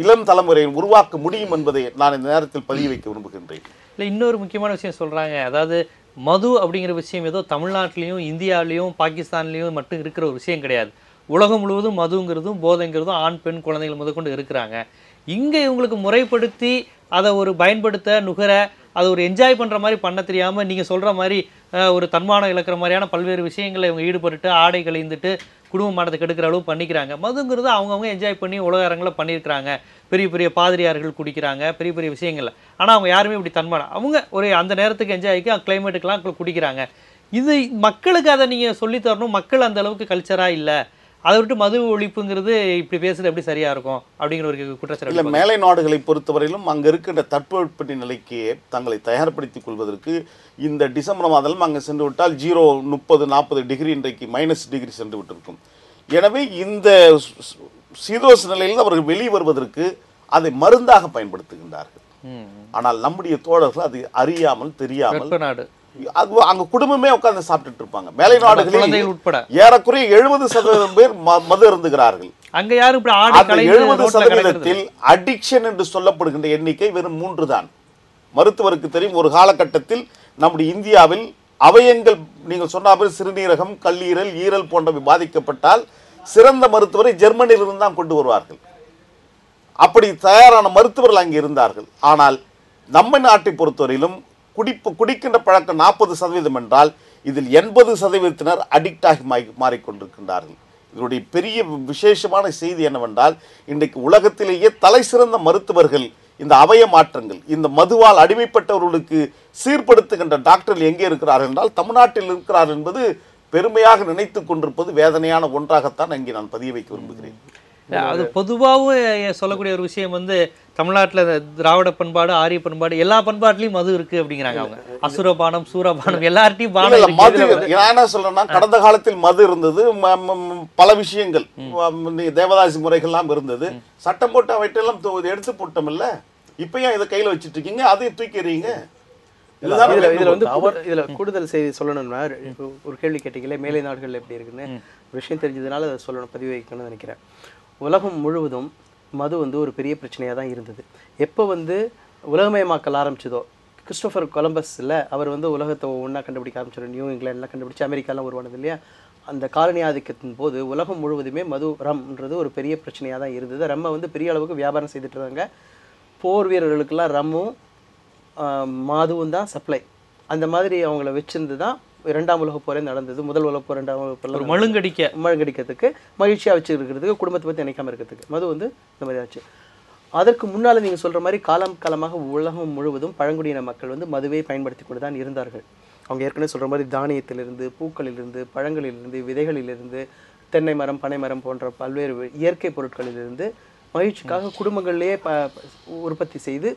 இளம் தலைமுறையை உருவாக்க முடியும் என்பதை நான் இந்த நேரத்தில் பதிவு வைக்க விரும்புகின்றேன். இல்லை, இன்னொரு முக்கியமான விஷயம் சொல்கிறாங்க. அதாவது மது அப்படிங்கிற விஷயம் ஏதோ தமிழ்நாட்டிலையும் இந்தியாவிலையும் பாகிஸ்தான்லேயும் மட்டும் இருக்கிற ஒரு விஷயம் கிடையாது. உலகம் முழுவதும் மதுங்கிறதும் போதைங்கிறதும் ஆண் பெண் குழந்தைகள் முதற்கொண்டு இருக்கிறாங்க. இங்கே இவங்களுக்கு முறைப்படுத்தி அதை ஒரு பயன்படுத்த நுகர அதை ஒரு என்ஜாய் பண்ணுற மாதிரி பண்ண தெரியாமல் நீங்கள் சொல்கிற மாதிரி ஒரு தன்மானம் இழக்கிற மாதிரியான பல்வேறு விஷயங்களை இவங்க ஈடுபட்டு ஆடை கழிந்துட்டு குடும்ப மானத்தை கெடுக்கிற அளவு பண்ணிக்கிறாங்க. மதுங்கிறது அவங்கவுங்க என்ஜாய் பண்ணி உலக அரங்கில் பண்ணியிருக்கிறாங்க. பெரிய பெரிய பாதிரியார்கள் குடிக்கிறாங்க, பெரிய பெரிய விஷயங்கள். ஆனால் அவங்க யாருமே இப்படி தன்மானம், அவங்க ஒரு அந்த நேரத்துக்கு என்ஜாய்க்கு கிளைமேட்டுக்கெல்லாம் குடிக்கிறாங்க. இது மக்களுக்கு அதை நீங்கள் சொல்லித்தரணும். மக்கள் அந்த அளவுக்கு கல்ச்சராக இல்லை. அதை விட்டு மது ஒழிப்புங்கிறது இப்படி பேசுறது எப்படி சரியா இருக்கும் அப்படிங்கிற ஒரு குற்றச்சாட்டு. இல்லை, மேலை நாடுகளை பொறுத்தவரையிலும் அங்கே இருக்கின்ற தட்பவெப்ப நிலைக்கு தங்களை தயார்படுத்திக் கொள்வதற்கு இந்த டிசம்பர் மாதம் அங்கே சென்று விட்டால் 0, 30, 40 டிகிரி இன்றைக்கு -டிகிரி சென்று விட்டிருக்கும். எனவே இந்த சீதோஷ நிலையில் அவர்கள் வெளியே வருவதற்கு அதை மருந்தாக பயன்படுத்துகின்றார்கள். ஆனால் நம்முடைய தோழர்கள் அது அறியாமல் தெரியாமல் அது அங்க குடும்பமே உட்கார்ந்து சாப்பிட்டுட்டு இருப்பாங்க. மேலை நாடுகளில் உட்பட ஏறக்குறைய 70% பேர் மது அருந்துகிறார்கள். அங்க யாரும் 70% அடிக்ஷன் என்று சொல்லப்படுகின்ற எண்ணிக்கை வெறும் 3 தான். மருத்துவருக்கு தெரியும், ஒரு காலகட்டத்தில் நம்முடைய இந்தியாவில் அவயங்கள் நீங்கள் சொன்ன மாதிரி சிறுநீரகம், கல்லீரல், ஈரல் போன்றவை பாதிக்கப்பட்டால் சிறந்த மருத்துவரை ஜெர்மனியிலிருந்து தான் கொண்டு வருவார்கள். அப்படி தயாரான மருத்துவர்கள் அங்கே இருந்தார்கள். ஆனால் நம்ம நாட்டை பொறுத்தவரையிலும் குடிக்கின்ற பழக்கம் 40% என்றால் இதில் 80% அடிக்ட் ஆகி மாறிக்கொண்டிருக்கின்றார்கள். இதனுடைய பெரிய விசேஷமான செய்தி என்னவென்றால் இன்றைக்கு உலகத்திலேயே தலை சிறந்த மருத்துவர்கள் இந்த அவய மாற்றங்கள், இந்த மதுவால் அடிமைப்பட்டவர்களுக்கு சீர்படுத்துகின்ற டாக்டர்கள் எங்கே இருக்கிறார்கள் என்றால் தமிழ்நாட்டில் இருக்கிறார்கள் என்பது பெருமையாக நினைத்து கொண்டிருப்பது வேதனையான ஒன்றாகத்தான் அங்கே நான் பதிய வைக்க விரும்புகிறேன். அது பொதுவாகவும் சொல்லக்கூடிய ஒரு விஷயம் தமிழ்நாட்டில் திராவிட பண்பாடு, ஆரிய பண்பாடு, எல்லா பண்பாட்டிலையும் மது இருக்கு அப்படிங்கிறாங்க அவங்க. அசுரபானம், சூரபானம் எல்லார்ட்டையும் மது. நான் என்ன சொல்றேன்னா, கடந்த காலத்தில் மது இருந்தது, பல விஷயங்கள் தேவதாசி முறைகள்லாம் இருந்தது. சட்டம் போட்டு அவற்றெல்லாம் எடுத்து போட்டோம் இல்ல. இப்ப ஏன் இதை கையில வச்சுட்டு இருக்கீங்க? அதையும் தூக்கிறீங்க. இதுதான் இதுல வந்து இதுல கூடுதல் செய்தி சொல்லணும்னா, இப்போ ஒரு கேள்வி கேட்டீங்களே மேலை நாடுகள் எப்படி இருக்குன்னு, விஷயம் தெரிஞ்சதுனால அதை சொல்லணும், பதிவு வைக்கணும்னு நினைக்கிறேன். உலகம் முழுவதும் மது வந்து ஒரு பெரிய பிரச்சனையாக தான் இருந்தது. எப்போ வந்து உலகமயமாக்கல் ஆரம்பிச்சதோ, கிறிஸ்டோபர் கொலம்பஸ்ல அவர் வந்து உலகத்தை ஒன்றா கண்டுபிடிக்க ஆரம்பிச்சார். நியூ இங்கிலாந்துலாம் கண்டுபிடிச்சு அமெரிக்காலாம் உருவானது இல்லையா? அந்த காலனி ஆதிக்கத்தின் போது உலகம் முழுவதுமே மது ரம்ன்றது ஒரு பெரிய பிரச்சனையாக தான் இருந்தது. ரம்மை வந்து பெரிய அளவுக்கு வியாபாரம் செய்துட்டு இருந்தாங்க. போர் வீரர்களுக்கெல்லாம் ரம்மும் மாதுவும் தான் சப்ளை. அந்த மாதிரி அவங்கள வச்சிருந்து தான் 2ஆம் உலகப் போரே நடந்தது. முதல் உலகப் போர், 2ஆம் உலகப் போர் மழுங்கடிக்கிறதுக்கு, மகிழ்ச்சியாக வச்சுருக்கிறதுக்கு, குடும்பத்தை பற்றி நினைக்காம இருக்கிறதுக்கு மது வந்து இந்த மாதிரி ஆச்சு. அதற்கு முன்னால் நீங்கள் சொல்கிற மாதிரி காலமாக உலகம் முழுவதும் பழங்குடியின மக்கள் வந்து மதுவை பயன்படுத்தி கொண்டு தான் இருந்தார்கள். அவங்க ஏற்கனவே சொல்கிற மாதிரி தானியத்திலிருந்து, பூக்களிலிருந்து, பழங்களிலிருந்து, விதைகளிலிருந்து, தென்னை மரம், பனை மரம் போன்ற பல்வேறு இயற்கை பொருட்களிலிருந்து மகிழ்ச்சிக்காக குடும்பங்கள்லேயே உற்பத்தி செய்து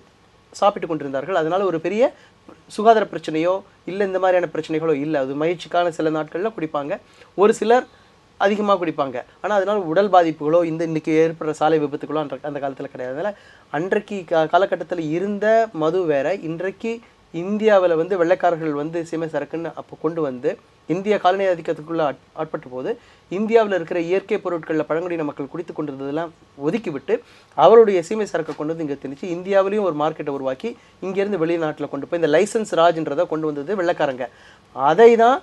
சாப்பிட்டு கொண்டிருந்தார்கள். அதனால் ஒரு பெரிய சுகாதார பிரச்சனையோ இல்லை இந்த மாதிரியான பிரச்சனைகளோ இல்லை. அது மகிழ்ச்சிக்கான சில நாட்களில் குடிப்பாங்க, ஒரு சிலர் அதிகமாக குடிப்பாங்க. ஆனால் அதனால் உடல் பாதிப்புகளோ இன்றைக்கி ஏற்படுற சாலை விபத்துகளோ அந்த காலத்தில் கிடையாது. அதனால் அன்றைக்கு காலகட்டத்தில் இருந்த மது வேற. இன்றைக்கு இந்தியாவில் வந்து வெள்ளைக்காரர்கள் வந்து சீமை சரக்குன்னு அப்போ கொண்டு வந்து இந்திய காலனி ஆதிக்கத்துக்குள்ளே ஆட்பட்ட போது இந்தியாவில் இருக்கிற இயற்கை பொருட்களில் பழங்குடியின மக்கள் குடித்து கொண்டிருந்ததெல்லாம் ஒதுக்கிவிட்டு அவருடைய சீமை சரக்கை கொண்டு வந்து இங்கே திணிச்சு இந்தியாவிலையும் ஒரு மார்க்கெட்டை உருவாக்கி இங்கேருந்து வெளிநாட்டில் கொண்டு போய் இந்த லைசன்ஸ் ராஜ்ன்றதை கொண்டு வந்தது வெள்ளைக்காரங்க. அதை தான்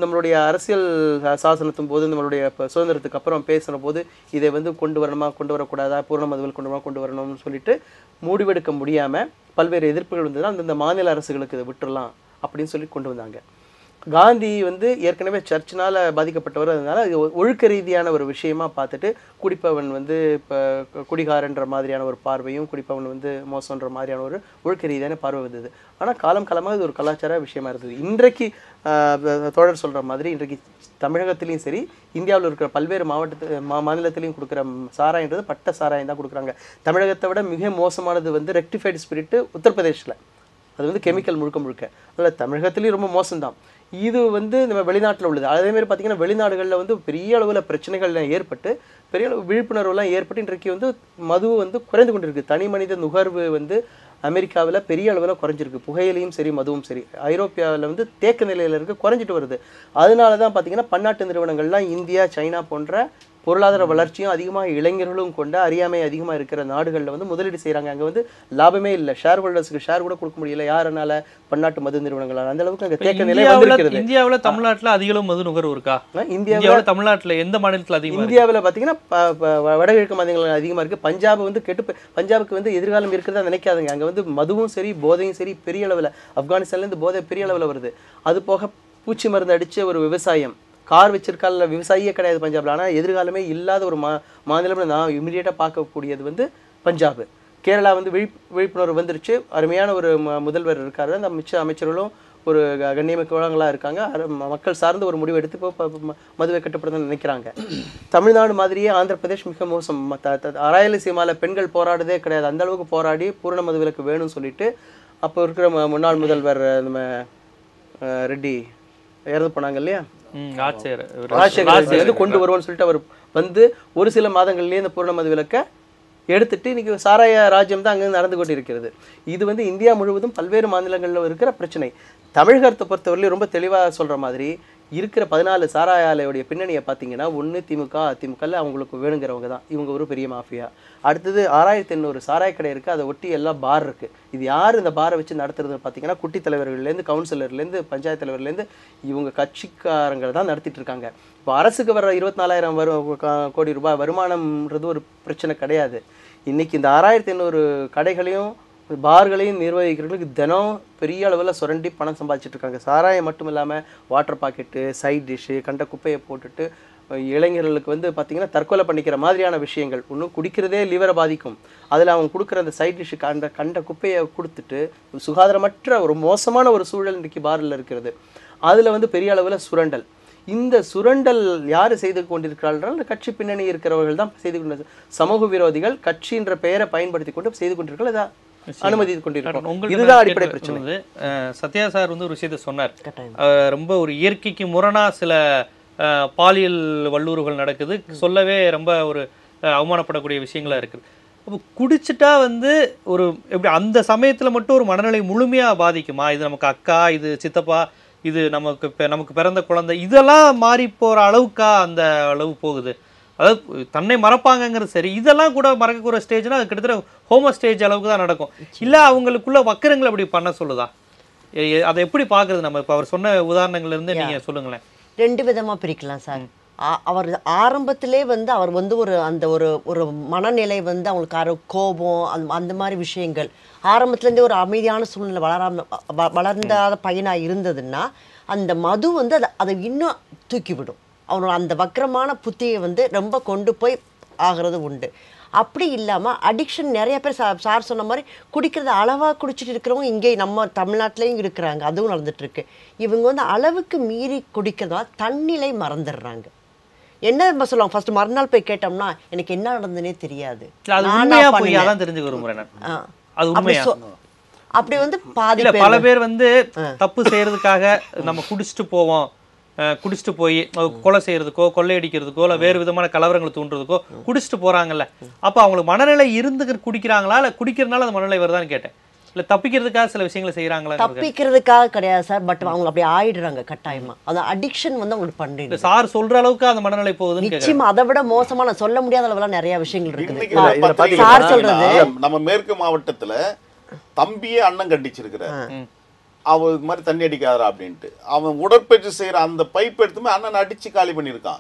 நம்மளுடைய அரசியல் சாசனத்தும் போது நம்மளுடைய சுதந்திரத்துக்கு அப்புறம் பேசுகிற போது இதை வந்து கொண்டு வரணுமா கொண்டு வரக்கூடாதா, பூரண மதுவில் கொண்டு வரணும்னு சொல்லிட்டு முடிவெடுக்க முடியாமல் பல்வேறு எதிர்ப்புகள் வந்ததுன்னா அந்தந்த மாநில அரசுகளுக்கு இதை விட்டுறலாம் அப்படின்னு சொல்லி கொண்டு வந்தாங்க. காந்தி வந்து ஏற்கனவே சர்ச்சினால் பாதிக்கப்பட்டவர். அதனால இது ஒழுக்க ரீதியான ஒரு விஷயமா பார்த்துட்டு குடிப்பவன் வந்து இப்போ குடிகாரன்ற மாதிரியான ஒரு பார்வையும், குடிப்பவன் வந்து மோசன்ற மாதிரியான ஒரு ஒழுக்க ரீதியான பார்வை வந்தது. ஆனால் காலமாக இது ஒரு கலாச்சார விஷயமா இருந்தது. இன்றைக்கு தோழர் சொல்கிற மாதிரி இன்றைக்கு தமிழகத்திலையும் சரி, இந்தியாவில் இருக்கிற பல்வேறு மாநிலத்திலையும் கொடுக்குற சாராயன்றது பட்ட சாராயம் தான் கொடுக்குறாங்க. தமிழகத்தை விட மிக மோசமானது வந்து ரெக்டிஃபைடு ஸ்பிரிட்டு உத்தரப்பிரதேசில். அது வந்து கெமிக்கல் முழுக்க. அதில் தமிழகத்துலேயும் ரொம்ப மோசம்தான். இது வந்து நம்ம வெளிநாட்டில் உள்ளது. அதேமாதிரி பார்த்திங்கன்னா வெளிநாடுகளில் வந்து பெரிய அளவில் பிரச்சனைகள் ஏற்பட்டு பெரிய அளவு விழிப்புணர்வுலாம் ஏற்பட்டு இன்றைக்கு வந்து மது வந்து குறைந்து கொண்டிருக்கு. தனி மனித நுகர்வு வந்து அமெரிக்காவில் பெரிய அளவில் குறைஞ்சிருக்கு. புகையிலையும் சரி மதுவும் சரி. ஐரோப்பியாவில் வந்து தேக்க நிலையில் இருக்குது, குறைஞ்சிட்டு வருது. அதனால தான் பார்த்திங்கன்னா பன்னாட்டு நிறுவனங்கள்லாம் இந்தியா, சைனா போன்ற பொருளாதார வளர்ச்சியும் அதிகமாக இளைஞர்களும் கொண்ட அறியாமை அதிகமாக இருக்கிற நாடுகளில் வந்து முதலீடு செய்கிறாங்க. அங்கே வந்து லாபமே இல்லை. ஷேர் ஹோல்டர்ஸுக்கு ஷேர் கூட கொடுக்க முடியல. யாருனால? பன்னாட்டு மது நிறுவனங்களால். அந்த அளவுக்கு அங்கே தேக்க நிலை வந்திருக்கிறது. இந்தியாவில் தமிழ்நாட்டில் அதிகம் மது நுகர்வு இருக்கா? இந்தியாவில் தமிழ்நாட்டில் எந்த மாநிலத்தில் அதிகம்? இந்தியாவில் பார்த்தீங்கன்னா வடகிழக்கு மாநிலங்கள் அதிகமாக இருக்குது. பஞ்சாப் வந்து பஞ்சாபுக்கு வந்து எதிர்காலம் இருக்கிறதா நினைக்காதுங்க. அங்கே வந்து மதுவும் சரி போதையும் சரி பெரிய அளவில், ஆப்கானிஸ்தான்லேருந்து போதை பெரிய அளவில் வருது. அது போக பூச்சி மருந்து அடித்த ஒரு விவசாயம், கார் வச்சிருக்கால விவசாயியே கிடையாது பஞ்சாபில். ஆனால் எதிர்காலமே இல்லாத ஒரு மாநிலம் நான் இமீடியட்டாக பார்க்கக்கூடியது வந்து பஞ்சாப். கேரளா வந்து விழிப்புணர்வு வந்துருச்சு. அருமையான ஒரு முதல்வர் இருக்காரு. அந்த அமைச்சர்களும் ஒரு கண்ணியமிக்கவங்களாக இருக்காங்க. மக்கள் சார்ந்த ஒரு முடிவு எடுத்து இப்போ மதுவை கட்டுப்படுத்த நினைக்கிறாங்க. தமிழ்நாடு மாதிரியே ஆந்திர பிரதேஷ் மிக மோசம். ராயலசீமாவில் பெண்கள் போராடுறதே கிடையாது. அந்த அளவுக்கு போராடி பூரண மதுவிலக்கு வேணும்னு சொல்லிட்டு அப்போ இருக்கிற முன்னாள் முதல்வர் நம்ம ரெட்டி இறந்து போனாங்க இல்லையா, ராஜசேகர் கொண்டு வருவோம்னு சொல்லிட்டு அவர் வந்து ஒரு சில மாதங்கள்லேயே இந்த பூரண மதுவிலக்கை எடுத்துட்டு இன்னைக்கு சாராய ராஜ்யம் தான் அங்கே நடந்து கொண்டு இருக்கிறது. இது வந்து இந்தியா முழுவதும் பல்வேறு மாநிலங்களில் இருக்கிற பிரச்சனை. தமிழகத்தை பொறுத்தவரையிலும் ரொம்ப தெளிவாக சொல்கிற மாதிரி இருக்கிற 14 சாராய ஆலையுடைய பின்னணியை பார்த்தீங்கன்னா, ஒன்று திமுக, அதிமுகவில் அவங்களுக்கு வேணுங்கிறவங்க தான். இவங்க ஒரு பெரிய மாஃபியா. அடுத்தது 6800 சாராய கடை இருக்குது. அதை ஒட்டி எல்லாம் பார் இருக்குது. இது யார் இந்த பாரை வச்சு நடத்துறதுன்னு பார்த்தீங்கன்னா, குட்டி தலைவர்கள்லேருந்து கவுன்சிலர்லேருந்து பஞ்சாயத்து தலைவர்லேருந்து இவங்க கட்சிக்காரங்க தான் நடத்திட்டு இருக்காங்க. இப்போ அரசுக்கு வர 24,000 கோடி ரூபாய் வருமானம்ன்றது ஒரு பிரச்சனை கிடையாது. இன்றைக்கி இந்த 6800 கடைகளையும் பார்களையும் நிர்வகிக்கிறவங்களுக்கு தினம் பெரிய அளவில் சுரண்டி பணம் சம்பாதிச்சிட்டு இருக்காங்க. சாராயம் மட்டும் இல்லாமல் வாட்டர் பாக்கெட்டு, சைட் டிஷ்ஷு, கண்ட குப்பையை போட்டுட்டு இளைஞர்களுக்கு வந்து பார்த்திங்கன்னா தற்கொலை பண்ணிக்கிற மாதிரியான விஷயங்கள். இன்னும் குடிக்கிறதே லிவரை பாதிக்கும். அதில் அவங்க கொடுக்குற அந்த சைட் டிஷ்ஷு கண்ட குப்பையை கொடுத்துட்டு சுகாதாரமற்ற ஒரு மோசமான ஒரு சூழல் இன்றைக்கி பாரில் இருக்கிறது. அதில் வந்து பெரிய அளவில் சுரண்டல். இந்த சுரண்டல் யார் செய்து கொண்டிருக்கிறார்கள்? கட்சி பின்னணி இருக்கிறவர்கள் தான் செய்து கொண்டு, சமூக விரோதிகள் கட்சின்ற பெயரை பயன்படுத்தி கொண்டு செய்து கொண்டிருக்கிறார்கள். இதான் அனுமதி கொண்டிருக்கிறோம். இதுதான் அடிப்படை பிரச்சனை. சத்யா சார் வந்து ஒரு விஷயத்தை சொன்னார். ரொம்ப ஒரு இயற்கைக்கு முரணா சில பாலியல் வல்லுறவுகள் நடக்குது. சொல்லவே ரொம்ப ஒரு அவமானப்படக்கூடிய விஷயங்களா இருக்குது. அப்போ குடிச்சிட்டா வந்து ஒரு எப்படி அந்த சமயத்தில் மட்டும் ஒரு மனநிலை முழுமையாக பாதிக்குமா? இது நமக்கு அக்கா, இது சித்தப்பா, இது நமக்கு பிறந்த குழந்தை, இதெல்லாம் மாறி போகிற அளவுக்கா அந்த அளவு போகுது? அதாவது தன்னை மறப்பாங்கங்கிறது சரி, இதெல்லாம் கூட மறக்கக்கூட ஸ்டேஜ்னா அது கிட்டத்தட்ட ஹோமோ ஸ்டேஜ் அளவுக்கு தான் நடக்கும். இல்லை அவங்களுக்குள்ள வக்கரங்களை அப்படி பண்ண சொல்லுதா? அதை எப்படி பார்க்குறது நம்ம? இப்போ அவர் சொன்ன உதாரணங்கள்லேருந்து நீங்கள் சொல்லுங்களேன். 2 விதமா பிரிக்கலாம் சார். அவர் ஆரம்பத்திலே வந்து அவர் வந்து அந்த ஒரு மனநிலை வந்து அவங்களுக்கு கோபம் அந்த மாதிரி விஷயங்கள் ஆரம்பத்துலேருந்தே ஒரு அமைதியான சூழ்நிலை வளர்ந்தாத பையனாக இருந்ததுன்னா அந்த மது வந்து அதை இன்னும் தூக்கிவிடும். அவனோட அந்த வக்கரமான புத்தியை வந்து ரொம்ப கொண்டு போய் ஆகிறது உண்டு. அப்படி இல்லாமல் அடிக்ஷன் நிறைய பேர் சார் சொன்ன மாதிரி குடிக்கிறது அளவாக குடிச்சிட்டு இருக்கிறவங்க இங்கே நம்ம தமிழ்நாட்டிலையும் இருக்கிறாங்க, அதுவும் நடந்துட்டுருக்கு. இவங்க வந்து அளவுக்கு மீறி குடிக்கிறதால தன்னிலை மறந்துடுறாங்க. என்ன நம்ம சொல்லுவாங்க, ஃபர்ஸ்ட் மறுநாள் போய் கேட்டோம்னா எனக்கு என்ன நடந்ததுன்னே தெரியாது. அப்படி வந்து பாதி பல பேர் வந்து தப்பு செய்யறதுக்காக நம்ம குடிச்சிட்டு போவோம், குடிச்சிட்டு போய் கொலை செய்யறதுக்கோ கொள்ளையடிக்கிறதுக்கோ இல்லை வேறு விதமான கலவரங்களை தூண்டுறதுக்கோ குடிச்சிட்டு போறாங்கல்ல, அப்போ அவங்களுக்கு மனநிலை இருந்து குடிக்கிறாங்களா இல்லை குடிக்கிறதுனால அந்த மனநிலை வருதான்னு கேட்டேன். இல்லை தப்பிக்கிறதுக்காக சில விஷயங்களை செய்யறாங்களா? தப்பிக்கிறதுக்காக கிடையாது சார், பட் அவங்க அப்படி ஆயிடுறாங்க கட்டாயமா. அது அடிக்ஷன் வந்து அவங்களுக்கு பண்ணுறீங்க. சார் சொல்ற அளவுக்கு அந்த மனநிலை போகுது நிச்சயமா. அதை விட மோசமான சொல்ல முடியாத அளவுலாம் நிறைய விஷயங்கள் இருக்குது. சார் சொல்றது நம்ம மேற்கு மாவட்டத்துல தம்பியே அண்ணன் கண்டிச்சிருக்கிறார், அவ இது மாதிரி தண்ணி அடிக்காதா அப்படின்ட்டு. அவன் உடற்பயிற்சி செய்யற அந்த பைப் எடுத்துமே அண்ணன் அடிச்சு காலி பண்ணிருக்கான்.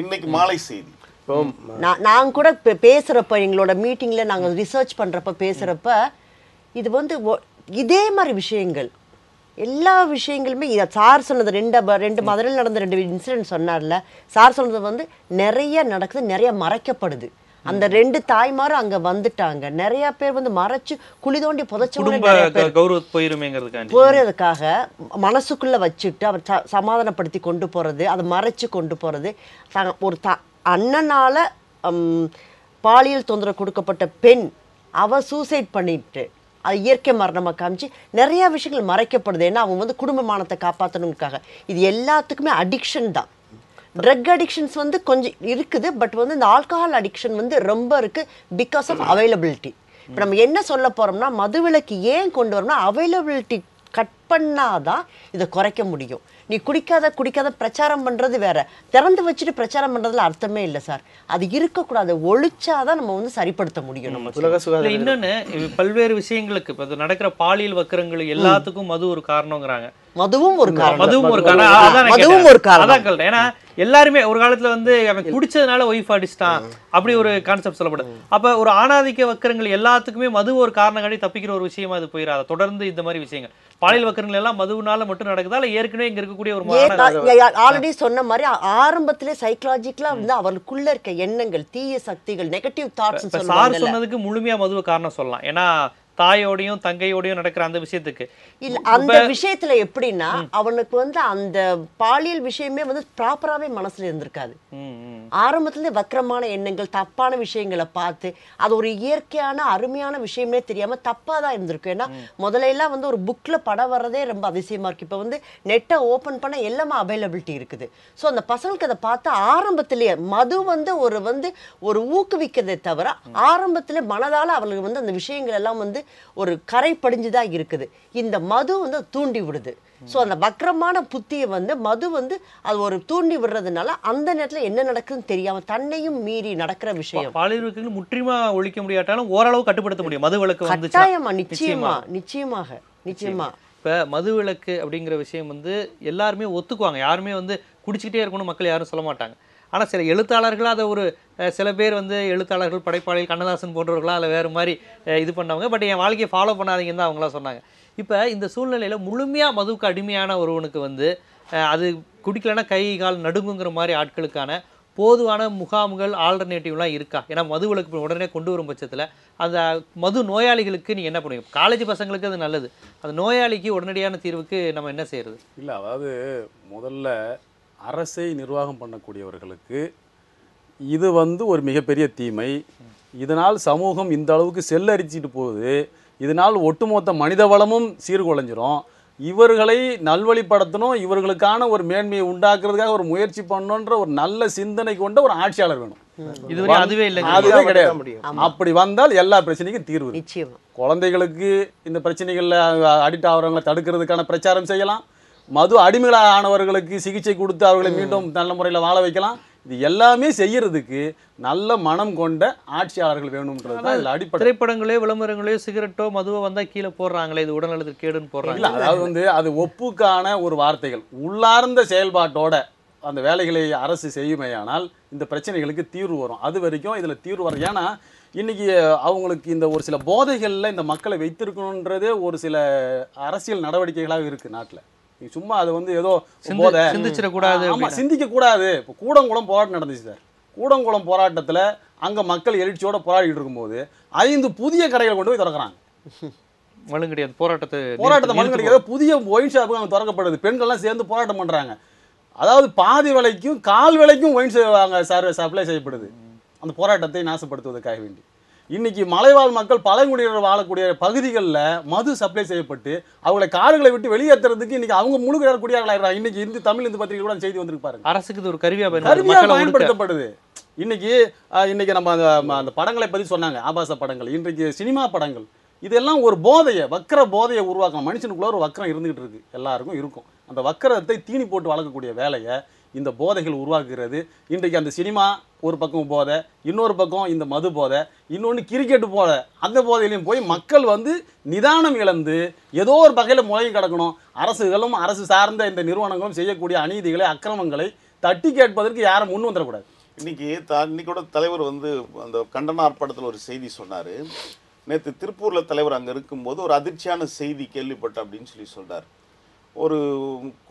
இன்னைக்கு மாலை செய்தி. நாங்க கூட பேசுறப்ப எங்களோட மீட்டிங்ல நாங்க ரிசர்ச் பண்றப்ப பேசுறப்ப இது வந்து இதே மாதிரி விஷயங்கள் எல்லா விஷயங்களுமே சார் சொன்னது ரெண்டு மதுரையில் நடந்த 2 இன்சிடென்ட் சொன்னார்ல, சார் சொன்னது வந்து நிறைய நடக்குது, நிறைய மறைக்கப்படுது. அந்த 2 தாய்மாரும் அங்க வந்துட்டாங்க, நிறைய பேர் வந்து மறைச்சு குழி தோண்டி போறதுக்காக மனசுக்குள்ள வச்சுட்டு அவர் சமாதானப்படுத்தி கொண்டு போறது, அதை மறைச்சு கொண்டு போறது. ஒரு அண்ணனால பாலியல் தொந்தரவு கொடுக்கப்பட்ட பெண் அவ சூசைட் பண்ணிட்டு அது இயற்கை மரணமாக காமிச்சு நிறைய விஷயங்கள் மறைக்கப்படுது. ஏன்னா அவங்க வந்து குடும்பமானத்தை காப்பாற்றணுக்காக. இது எல்லாத்துக்குமே அடிக்ஷன் தான். ட்ரக் அடிக்ஷன்ஸ் வந்து கொஞ்சம் இருக்குது, பட் வந்து இந்த ஆல்கஹால் அடிக்ஷன் வந்து ரொம்ப இருக்குது பிகாஸ் ஆஃப் அவைலபிலிட்டி. இப்போ நம்ம என்ன சொல்ல போகிறோம்னா மதுவிலக்கு ஏன் கொண்டு வரோம்னா அவைலபிலிட்டி கட் பண்ணாதான் இதை குறைக்க முடியும். நீ குடிக்காத பிரச்சாரம் பண்ணுறது வேற, திறந்து வச்சுட்டு பிரச்சாரம் பண்ணுறதுல அர்த்தமே இல்லை சார். அது இருக்கக்கூடாது, ஒழிச்சாதான் நம்ம வந்து சரிப்படுத்த முடியும். நம்ம இன்னொன்று பல்வேறு விஷயங்களுக்கு இப்போ நடக்கிற பாலியல் வக்கரங்கள் எல்லாத்துக்கும் மது ஒரு காரணங்கிறாங்க. மதுவும் ஒரு காரணம். ஏன்னா எல்லாருமே ஒரு காலத்துல வந்து அவன் குடிச்சதுனால ஒய்ஃப் அடிச்சிட்டான் அப்படி ஒரு கான்செப்ட் சொல்லப்படுது. அப்ப ஒரு ஆணாதிக்க வக்கரங்கள் எல்லாத்துக்குமே மது ஒரு காரணம் காட்டி தப்பிக்கிற ஒரு விஷயமா அது போயிடாது. தொடர்ந்து இந்த மாதிரி விஷயங்கள் பாலியல் வக்கரங்கள் எல்லாம் மதுவினால மட்டும் நடக்குதா இல்ல ஏற்கனவே இங்க இருக்கக்கூடிய ஒரு ஆல்ரெடி சொன்ன மாதிரி ஆரம்பத்திலே சைக்கலாஜிக்கலா வந்து அவருக்குள்ள இருக்க எண்ணங்கள், தீய சக்திகள், நெகட்டிவ் தாட்ஸ் சார் சொன்னதுக்கு முழுமையா மதுவை காரணம் சொல்லலாம். ஏன்னா தாயோடையும் தங்கையோடையும் நடக்கிற அந்த விஷயத்துக்கு இல்ல அந்த விஷயத்துல எப்படின்னா அவனுக்கு வந்து அந்த பாலியல் விஷயமே வந்து ப்ராப்பராகவே மனசுல இருந்திருக்காது. ஆரம்பத்துல வக்கரமான எண்ணங்கள், தப்பான விஷயங்களை பார்த்து அது ஒரு இயற்கையான அருமையான விஷயமே தெரியாம தப்பா தான் இருந்திருக்கும். ஏன்னா முதல்ல எல்லாம் வந்து ஒரு புக்ல படம் வர்றதே ரொம்ப அதிசயமா இருக்கு. இப்ப வந்து நெட்டை ஓபன் பண்ண எல்லாமே அவைலபிலிட்டி இருக்குது. ஸோ அந்த பசங்களுக்கு அதை பார்த்து ஆரம்பத்திலேயே மது வந்து ஒரு ஊக்குவிக்கிறதே தவிர ஆரம்பத்திலே மனதால அவர்களுக்கு வந்து அந்த விஷயங்கள் எல்லாம் வந்து ஒரு கரை படிஞ்சுதான் இருக்குது. இந்த மது வந்து தூண்டி விடுது. ஸோ அந்த வக்கரமான புத்தியை வந்து மது வந்து அது ஒரு தூண்டி விடுறதுனால அந்த நேரத்தில் என்ன நடக்குதுன்னு தெரியாம தன்னையும் மீறி நடக்கிற விஷயம். பாலியல் வக்கரங்கள் முற்றிலுமா ஒழிக்க முடியாட்டாலும் ஓரளவு கட்டுப்படுத்த முடியும். மது விலக்கு கட்டாயமா, நிச்சயமாக. இப்போ மது விலக்கு அப்படிங்கிற விஷயம் வந்து எல்லாருமே ஒத்துக்குவாங்க. யாருமே வந்து குடிச்சிக்கிட்டே இருக்கணும் மக்கள் யாரும் சொல்ல மாட்டாங்க. ஆனால் சில எழுத்தாளர்கள் அதை சில பேர் வந்து எழுத்தாளர்கள், படைப்பாளிகள், கண்ணதாசன் போன்றவர்களாம் அதில் வேறு மாதிரி இது பண்ணவங்க. பட் என் வாழ்க்கையை ஃபாலோ பண்ணாதீங்கன்னு தான் அவங்களாம் சொன்னாங்க. இப்போ இந்த சூழ்நிலையில் முழுமையாக மதுவுக்கு அடிமையான ஒருவனுக்கு வந்து அது குடிக்கலைன்னா கை கால் நடுங்குங்கிற மாதிரி ஆட்களுக்கான போதுவான முகாம்கள், ஆல்டர்னேட்டிவ்லாம் இருக்கா? ஏன்னா மது விலக்கு உடனே கொண்டு வரும் பட்சத்தில் அந்த மது நோயாளிகளுக்கு நீங்கள் என்ன பண்ணுவீங்க? காலேஜ் பசங்களுக்கு அது நல்லது, அந்த நோயாளிக்கு உடனடியான தீர்வுக்கு நம்ம என்ன செய்கிறது? இல்லை, அதாவது முதல்ல அரசை நிர்வாகம் பண்ணக்கூடியவர்களுக்கு இது வந்து ஒரு மிகப்பெரிய தீமை. இதனால் சமூகம் இந்த அளவுக்கு செல்லரிச்சிட்டு போகுது. இதனால் ஒட்டுமொத்த மனித வளமும் சீர்குலைஞ்சிரும். இவர்களை நல்வழிப்படுத்தணும், இவர்களுக்கான ஒரு மேன்மையை உண்டாக்குறதுக்காக ஒரு முயற்சி பண்ணணுன்ற ஒரு நல்ல சிந்தனை கொண்ட ஒரு ஆட்சியாளர் வேணும். இதுவரை அதுவே இல்லை. அதுவே கிடையாது. முடியும். அப்படி வந்தால் எல்லா பிரச்சனைக்கும் தீர்வு இருக்கு. நிச்சயமா குழந்தைகளுக்கு இந்த பிரச்சனைகள்ல அடிக்ட் ஆகிறவங்களை தடுக்கிறதுக்கான பிரச்சாரம் செய்யலாம். மது அடிமைகளாக ஆனவர்களுக்கு சிகிச்சை கொடுத்து அவர்களை மீண்டும் நல்ல முறையில் வாழ வைக்கலாம். இது எல்லாமே செய்யறதுக்கு நல்ல மனம் கொண்ட ஆட்சியாளர்கள் வேணும்ன்றது தான் இதுல அடிப்படை. திரைப்படங்களே விளம்பரங்களே சிகரெட்டோ மதுவோ வந்தா கீழே போடுறாங்களே, இது உடல்நலத்துக்கு கேடுன்னு இல்ல, போடுறாங்க. அதாவது அது ஒப்புக்கான ஒரு வார்த்தைகள், உள்ளார்ந்த செயல்பாட்டோட அந்த வேலைகளை அரசு செய்யுமேயானால் இந்த பிரச்சனைகளுக்கு தீர்வு வரும். அது வரைக்கும் இதுல தீர்வு வரும். ஏன்னா இன்னைக்கு அவங்களுக்கு இந்த ஒரு சில போதைகள்ல இந்த மக்களை வைத்திருக்கணுன்றதே ஒரு சில அரசியல் நடவடிக்கைகளாக இருக்கு நாட்டுல. சும்மா அது ஏதோ போதை சிந்திச்சிடக்கூடாது. ஆமா, சிந்திக்க கூடாது. இப்போ கூடங்குளம் போராட்டம் நடந்துச்சு சார். கூடங்குளம் போராட்டத்துல அங்க மக்கள் எழுச்சியோட போராடிட்டு இருக்கும்போது 5 புதிய கடைகளை கொண்டு போய் திறக்கிறாங்க. மழு கிடையாது. போராட்டத்தை மழு கிடையாது. புதிய ஒயின் ஷாப்புக்கு அங்கே திறக்கப்படுது. பெண்கள்லாம் சேர்ந்து போராட்டம் பண்றாங்க. அதாவது பாதி விலைக்கும் கால் விலைக்கும் ஒயின் அங்கே சப்ளை செய்யப்படுது அந்த போராட்டத்தை நாசப்படுத்துவதற்காக வேண்டி. இன்னைக்கு மலைவாழ் மக்கள் பழங்குடியினர் வாழக்கூடிய பகுதிகளில் மது சப்ளை செய்யப்பட்டு அவங்களை காடுகளை விட்டு வெளியேற்றுறதுக்கு இன்னைக்கு அவங்க முழு குடியார்களாகிறாங்க. இன்னைக்கு தமிழ் இந்து பத்திரிகை கூட செய்தி வந்திருக்கு பாருங்க. அரசுக்கு இது ஒரு கருவியா பயன்படுத்தப்படுது. இன்னைக்கு நம்ம அந்த படங்களை பத்தி சொன்னாங்க, ஆபாச படங்கள், இன்றைக்கு சினிமா படங்கள், இதெல்லாம் ஒரு போதையை, வக்கர போதையை உருவாக்கணும். மனுஷனுக்குள்ள ஒரு வக்கரம் இருந்துகிட்டு இருக்கு, எல்லாருக்கும் இருக்கும். அந்த வக்கரத்தை தீனி போட்டு வளர்க்கக்கூடிய வேலையை இந்த போதைகள் உருவாக்குகிறது. இன்றைக்கு அந்த சினிமா ஒரு பக்கம் போதை, இன்னொரு பக்கம் இந்த மது போதை, இன்னொன்று கிரிக்கெட்டு போதை. அந்த போதையிலையும் போய் மக்கள் நிதானம் இழந்து ஏதோ ஒரு வகையில் முழங்கி கிடக்கணும். அரசுகளும் அரசு சார்ந்த இந்த நிறுவனங்களும் செய்யக்கூடிய அநீதிகளை, அக்கிரமங்களை தட்டி கேட்பதற்கு யாரும் முன் வந்துடக்கூடாது. இன்னைக்கோட தலைவர் அந்த கண்டன ஆர்ப்பாட்டத்தில் ஒரு செய்தி சொன்னார். நேற்று திருப்பூரில் தலைவர் அங்கே இருக்கும்போது ஒரு அதிர்ச்சியான செய்தி கேள்விப்பட்டேன் அப்படின்னு சொல்கிறார். ஒரு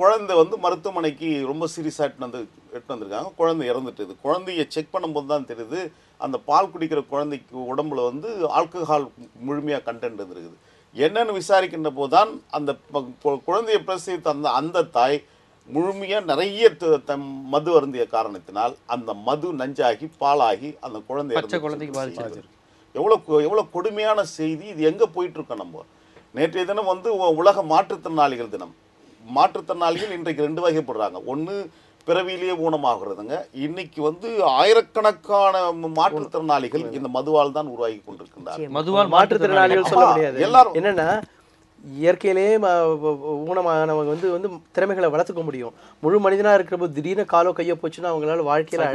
குழந்தை மருத்துவமனைக்கு ரொம்ப சீரியஸாக எட்டு வந்திருக்காங்க. குழந்தை இறந்துட்டுது. குழந்தைய செக் பண்ணும்போது தான் தெரியுது அந்த பால் குடிக்கிற குழந்தைக்கு உடம்புல ஆல்கஹால் முழுமையாக கண்டென்ட் இருந்திருக்குது. என்னன்னு விசாரிக்கின்ற போது தான் அந்த குழந்தையை பிரசவித்த அந்த தாய் முழுமையாக நிறைய மது அருந்திய காரணத்தினால் அந்த மது நஞ்சாகி பாலாகி அந்த குழந்தைக்கு பாதிச்சு. எவ்வளோ கொடுமையான செய்தி இது. எங்கே போயிட்டுருக்கோம் நம்ம? நேற்றைய தினம் உலக மாற்றுத்திறனாளிகள் தினம். மாற்றுத்திறனாளிகள் இன்றைக்கு 2 வகைப்படுறாங்க. ஒன்று பிறவியிலேயே ஊனமாகிறதுங்க. இன்னைக்கு ஆயிரக்கணக்கான மாற்றுத்திறனாளிகள் இந்த மதுவால் தான் உருவாகி கொண்டிருக்கின்றார்கள். மதுவால் மாற்றுத்திறனாளிகள் சொல்ல முடியாது. எல்லாரும் என்னன்னா இயற்கையிலேயே ஊனமானவங்க திறமைகளை வளர்த்துக்க முடியும். முழு மனிதனா இருக்கிறப்போ திடீர்னு காலோ கையோ போச்சுன்னா அவங்களால வாழ்க்கையில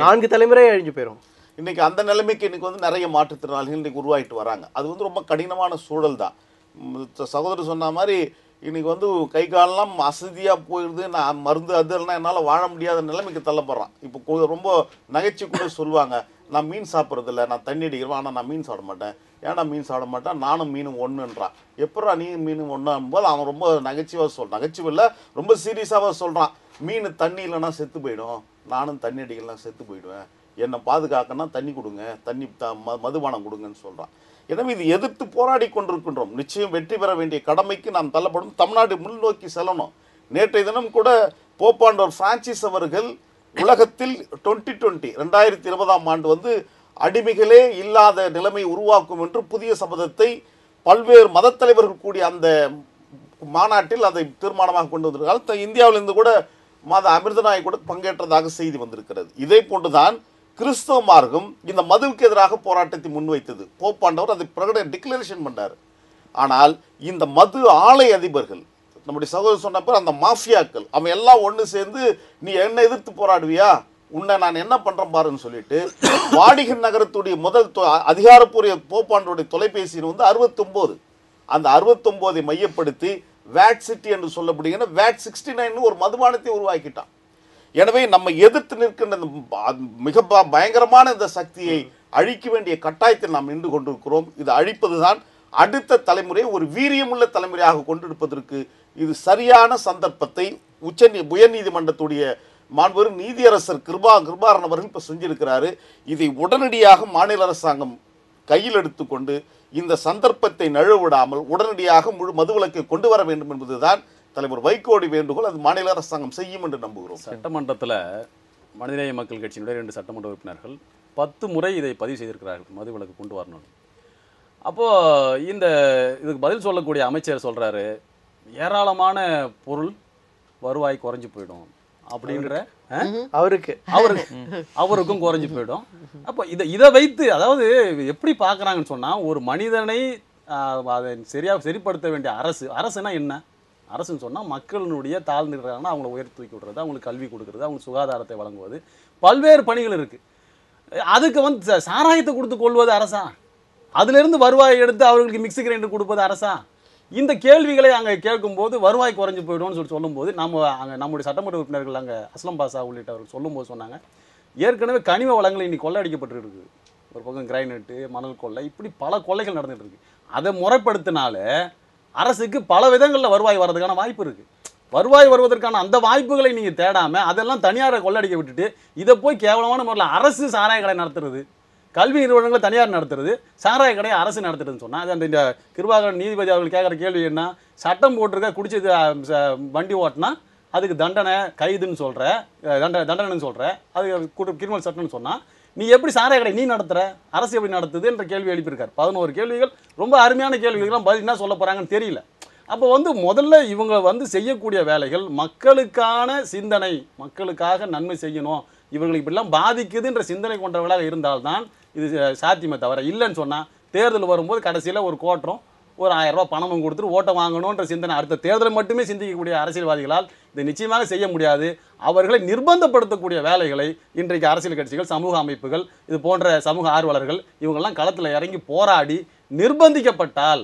4 தலைமுறை அழிஞ்சு போயிடும். இன்னைக்கு அந்த நிலைமைக்கு இன்னைக்கு நிறைய மாற்றுத்திறனாளிகள் இன்னைக்கு உருவாகிட்டு வராங்க. அது ரொம்ப கடினமான சூழல் தான். சகோதரர் சொன்ன மாதிரி இன்னைக்கு கை காலெல்லாம் அசதியாக போயிடுது. நான் மருந்து அதெல்லாம் என்னால் வாழ முடியாத நிலைமைக்கு தள்ளப்படுறான். இப்போ ரொம்ப நகைச்சி கூட சொல்லுவாங்க, நான் மீன் சாப்பிட்றதில்ல, நான் தண்ணி அடிக்கிறேன், ஆனால் நான் மீன் சாப்பிட மாட்டேன். ஏன்னா மீன் சாப்பிட மாட்டேன், நானும் மீனும் ஒன்றுன்றான். எப்படா நீ மீன் ஒன்றும்போது அவன் ரொம்ப நகைச்சுவாக நகைச்சுவில்லை, ரொம்ப சீரியஸாக சொல்கிறான். மீன் தண்ணி இல்லைன்னா செத்து போயிடும், நானும் தண்ணி அடிக்கலாம் செத்து போயிடுவேன், என்னை பாதுகாக்கன்னா தண்ணி கொடுங்க, மதுபானம் கொடுங்கன்னு சொல்கிறான். எனவே இது எதிர்த்து போராடி கொண்டிருக்கின்றோம். நிச்சயம் வெற்றி பெற வேண்டிய கடமைக்கு நாம் தள்ளப்படும். தமிழ்நாடு முன்னோக்கி செல்லணும். நேற்றைய தினம் கூட போப்பாண்டவர் பிரான்சிஸ் அவர்கள் உலகத்தில் 2020 ஆண்டு அடிமைகளே இல்லாத நிலைமை உருவாக்கும் என்று புதிய சபதத்தை பல்வேறு மத தலைவர்கள் கூடிய அந்த மாநாட்டில் அதை தீர்மானமாக கொண்டு வந்திருக்காங்க. இந்தியாவிலிருந்து கூட மாத அமிர்தநாயக் கூட பங்கேற்றதாக செய்தி வந்திருக்கிறது. இதே போன்றுதான் கிறிஸ்தவ மார்க்கம் இந்த மதுவுக்கு எதிராக போராட்டத்தை முன்வைத்தது. போப்பாண்டவர் அதை டிக்ளரேஷன் பண்ணார். ஆனால் இந்த மது ஆலை அதிபர்கள், நம்முடைய சகோதரர் சொன்னப்ப அந்த மாஃபியாக்கள், அவன் எல்லாம் ஒன்று சேர்ந்து நீ என்ன எதிர்த்து போராடுவியா, உன்னை நான் என்ன பண்றேன் பாருன்னு சொல்லிட்டு வாடிகன் நகரத்துடைய முதல் அதிகாரப்பூர்வ போப்பாண்டவருடைய தொலைபேசி 69. அந்த 69 மையப்படுத்தி வேட் சிட்டி என்று சொல்லப்படுகிற வேட் 69 ஒரு மதுபானத்தை உருவாக்கிட்டான். எனவே நம்ம எதிர்த்து நிற்கின்ற மிக பயங்கரமான இந்த சக்தியை அழிக்க வேண்டிய கட்டாயத்தில் நாம் நின்று கொண்டிருக்கிறோம். இது அழிப்பதுதான் அடுத்த தலைமுறையை ஒரு வீரியமுள்ள தலைமுறையாக கொண்டிருப்பதற்கு இது சரியான சந்தர்ப்பத்தை உயர்நீதிமன்றத்துடைய மாண்புமிகு நீதியரசர் கிருபாரன் அவர்கள் இப்போ செஞ்சிருக்கிறாரு. இதை உடனடியாக மாநில அரசாங்கம் கையில் எடுத்துக்கொண்டு இந்த சந்தர்ப்பத்தை நழுவிடாமல் உடனடியாக முழு மதுவிலக்கை கொண்டு வர வேண்டும் என்பதுதான் தலைவர் வைகோடி வேண்டுகோள். அது மாநில அரசாங்கம் செய்யும் என்று நம்புகிறோம். சட்டமன்றத்தில் மனிதநேய மக்கள் கட்சியினுடைய 2 சட்டமன்ற உறுப்பினர்கள் 10 முறை இதை பதிவு செய்திருக்கிறார்கள், மதுவிலக்கு கொண்டு வரணும். அப்போது இதுக்கு பதில் சொல்லக்கூடிய அமைச்சர் சொல்கிறாரு, ஏராளமான பொருள் வருவாய் குறைஞ்சு போயிடும் அப்படின்ற அவருக்கும் குறைஞ்சு போயிடும். அப்போ இதை வைத்து அதாவது எப்படி பார்க்குறாங்கன்னு சொன்னால், ஒரு மனிதனை அதை சரிப்படுத்த வேண்டிய அரசுனா என்ன? அரசுன்னு சொன்னால் மக்களினுடைய தாழ்ந்துருக்காங்கன்னா அவங்கள உயர்த்தி தூக்கி விடுறது, அவங்களுக்கு கல்வி கொடுக்குறது, அவங்களுக்கு சுகாதாரத்தை வழங்குவது, பல்வேறு பணிகள் இருக்குது. அதுக்கு வந்து சாராயத்தை கொடுத்து கொள்வது அரசா? அதிலிருந்து வருவாயை எடுத்து அவர்களுக்கு மிக்சி கிரைண்டர் கொடுப்பது அரசா? இந்த கேள்விகளை அங்கே கேட்கும்போது வருவாய் குறைஞ்சு போய்டும்னு சொல்லும்போது நம்முடைய சட்டமன்ற உறுப்பினர்கள் அங்கே அஸ்லம் பாஷா உள்ளிட்டவர்கள் சொல்லும்போது சொன்னாங்க, ஏற்கனவே கனிம வளங்கள் இன்னைக்கு கொள்ளையடிக்கப்பட்டு இருக்குது. ஒரு பக்கம் கிரைனட்டு, மணல் கொள்ளை, இப்படி பல கொள்ளைகள் நடந்துட்டு இருக்கு. அதை முறைப்படுத்தினால அரசுக்கு பல விதங்களில் வருவாய் வர்றதுக்கான வாய்ப்பு இருக்குது. வருவாய் வருவதற்கான அந்த வாய்ப்புகளை நீங்கள் தேடாமல் அதெல்லாம் தனியாரை கொள்ளடிக்க விட்டுட்டு இதை போய் கேவலமான முறையில் அரசு சாராய கடை நடத்துறது, கல்வி நிறுவனங்களை தனியார் நடத்துறது, சாராய கடையை அரசு நடத்துறதுன்னு சொன்னால், அது அந்த கிருபாகரன் நீதிபதி அவர்கள் கேட்குற கேள்வி என்ன, சட்டம் போட்டிருக்க குடிச்சது வண்டி ஓட்டினா அதுக்கு தண்டனை கைதுன்னு சொல்கிற, தண்டனைன்னு சொல்கிற, அது கிரிமினல் சட்டம்னு சொன்னால், நீ எப்படி சாராய கடை நீ நடத்துகிற, அரசு எப்படி நடத்துது என்ற கேள்வி எழுப்பியிருக்கார். 11 கேள்விகள், ரொம்ப அருமையான கேள்விகள்லாம் பதில் என்ன சொல்ல போகிறாங்கன்னு தெரியல. அப்போ வந்து முதல்ல இவங்க வந்து செய்யக்கூடிய வேலைகள் மக்களுக்கான சிந்தனை, மக்களுக்காக நன்மை செய்யணும், இவர்களுக்கு இப்படிலாம் பாதிக்குதுன்ற சிந்தனை கொண்டவர்களாக இருந்தால்தான் இது சாத்தியமே தவிர, இல்லைன்னு சொன்னால் தேர்தல் வரும்போது கடைசியில் ஒரு கோட்டரும் ஒரு 1000 ரூபா பணமும் கொடுத்துட்டு ஓட்டை வாங்கணுன்ற சிந்தனை அடுத்த தேர்தலை மட்டுமே சிந்திக்கக்கூடிய அரசியல்வாதிகளால் இதை நிச்சயமாக செய்ய முடியாது. அவர்களை நிர்பந்தப்படுத்தக்கூடிய வேலைகளை இன்றைக்கு அரசியல் கட்சிகள், சமூக அமைப்புகள், இது போன்ற சமூக ஆர்வலர்கள் இவங்கெல்லாம் களத்தில் இறங்கி போராடி நிர்பந்திக்கப்பட்டால்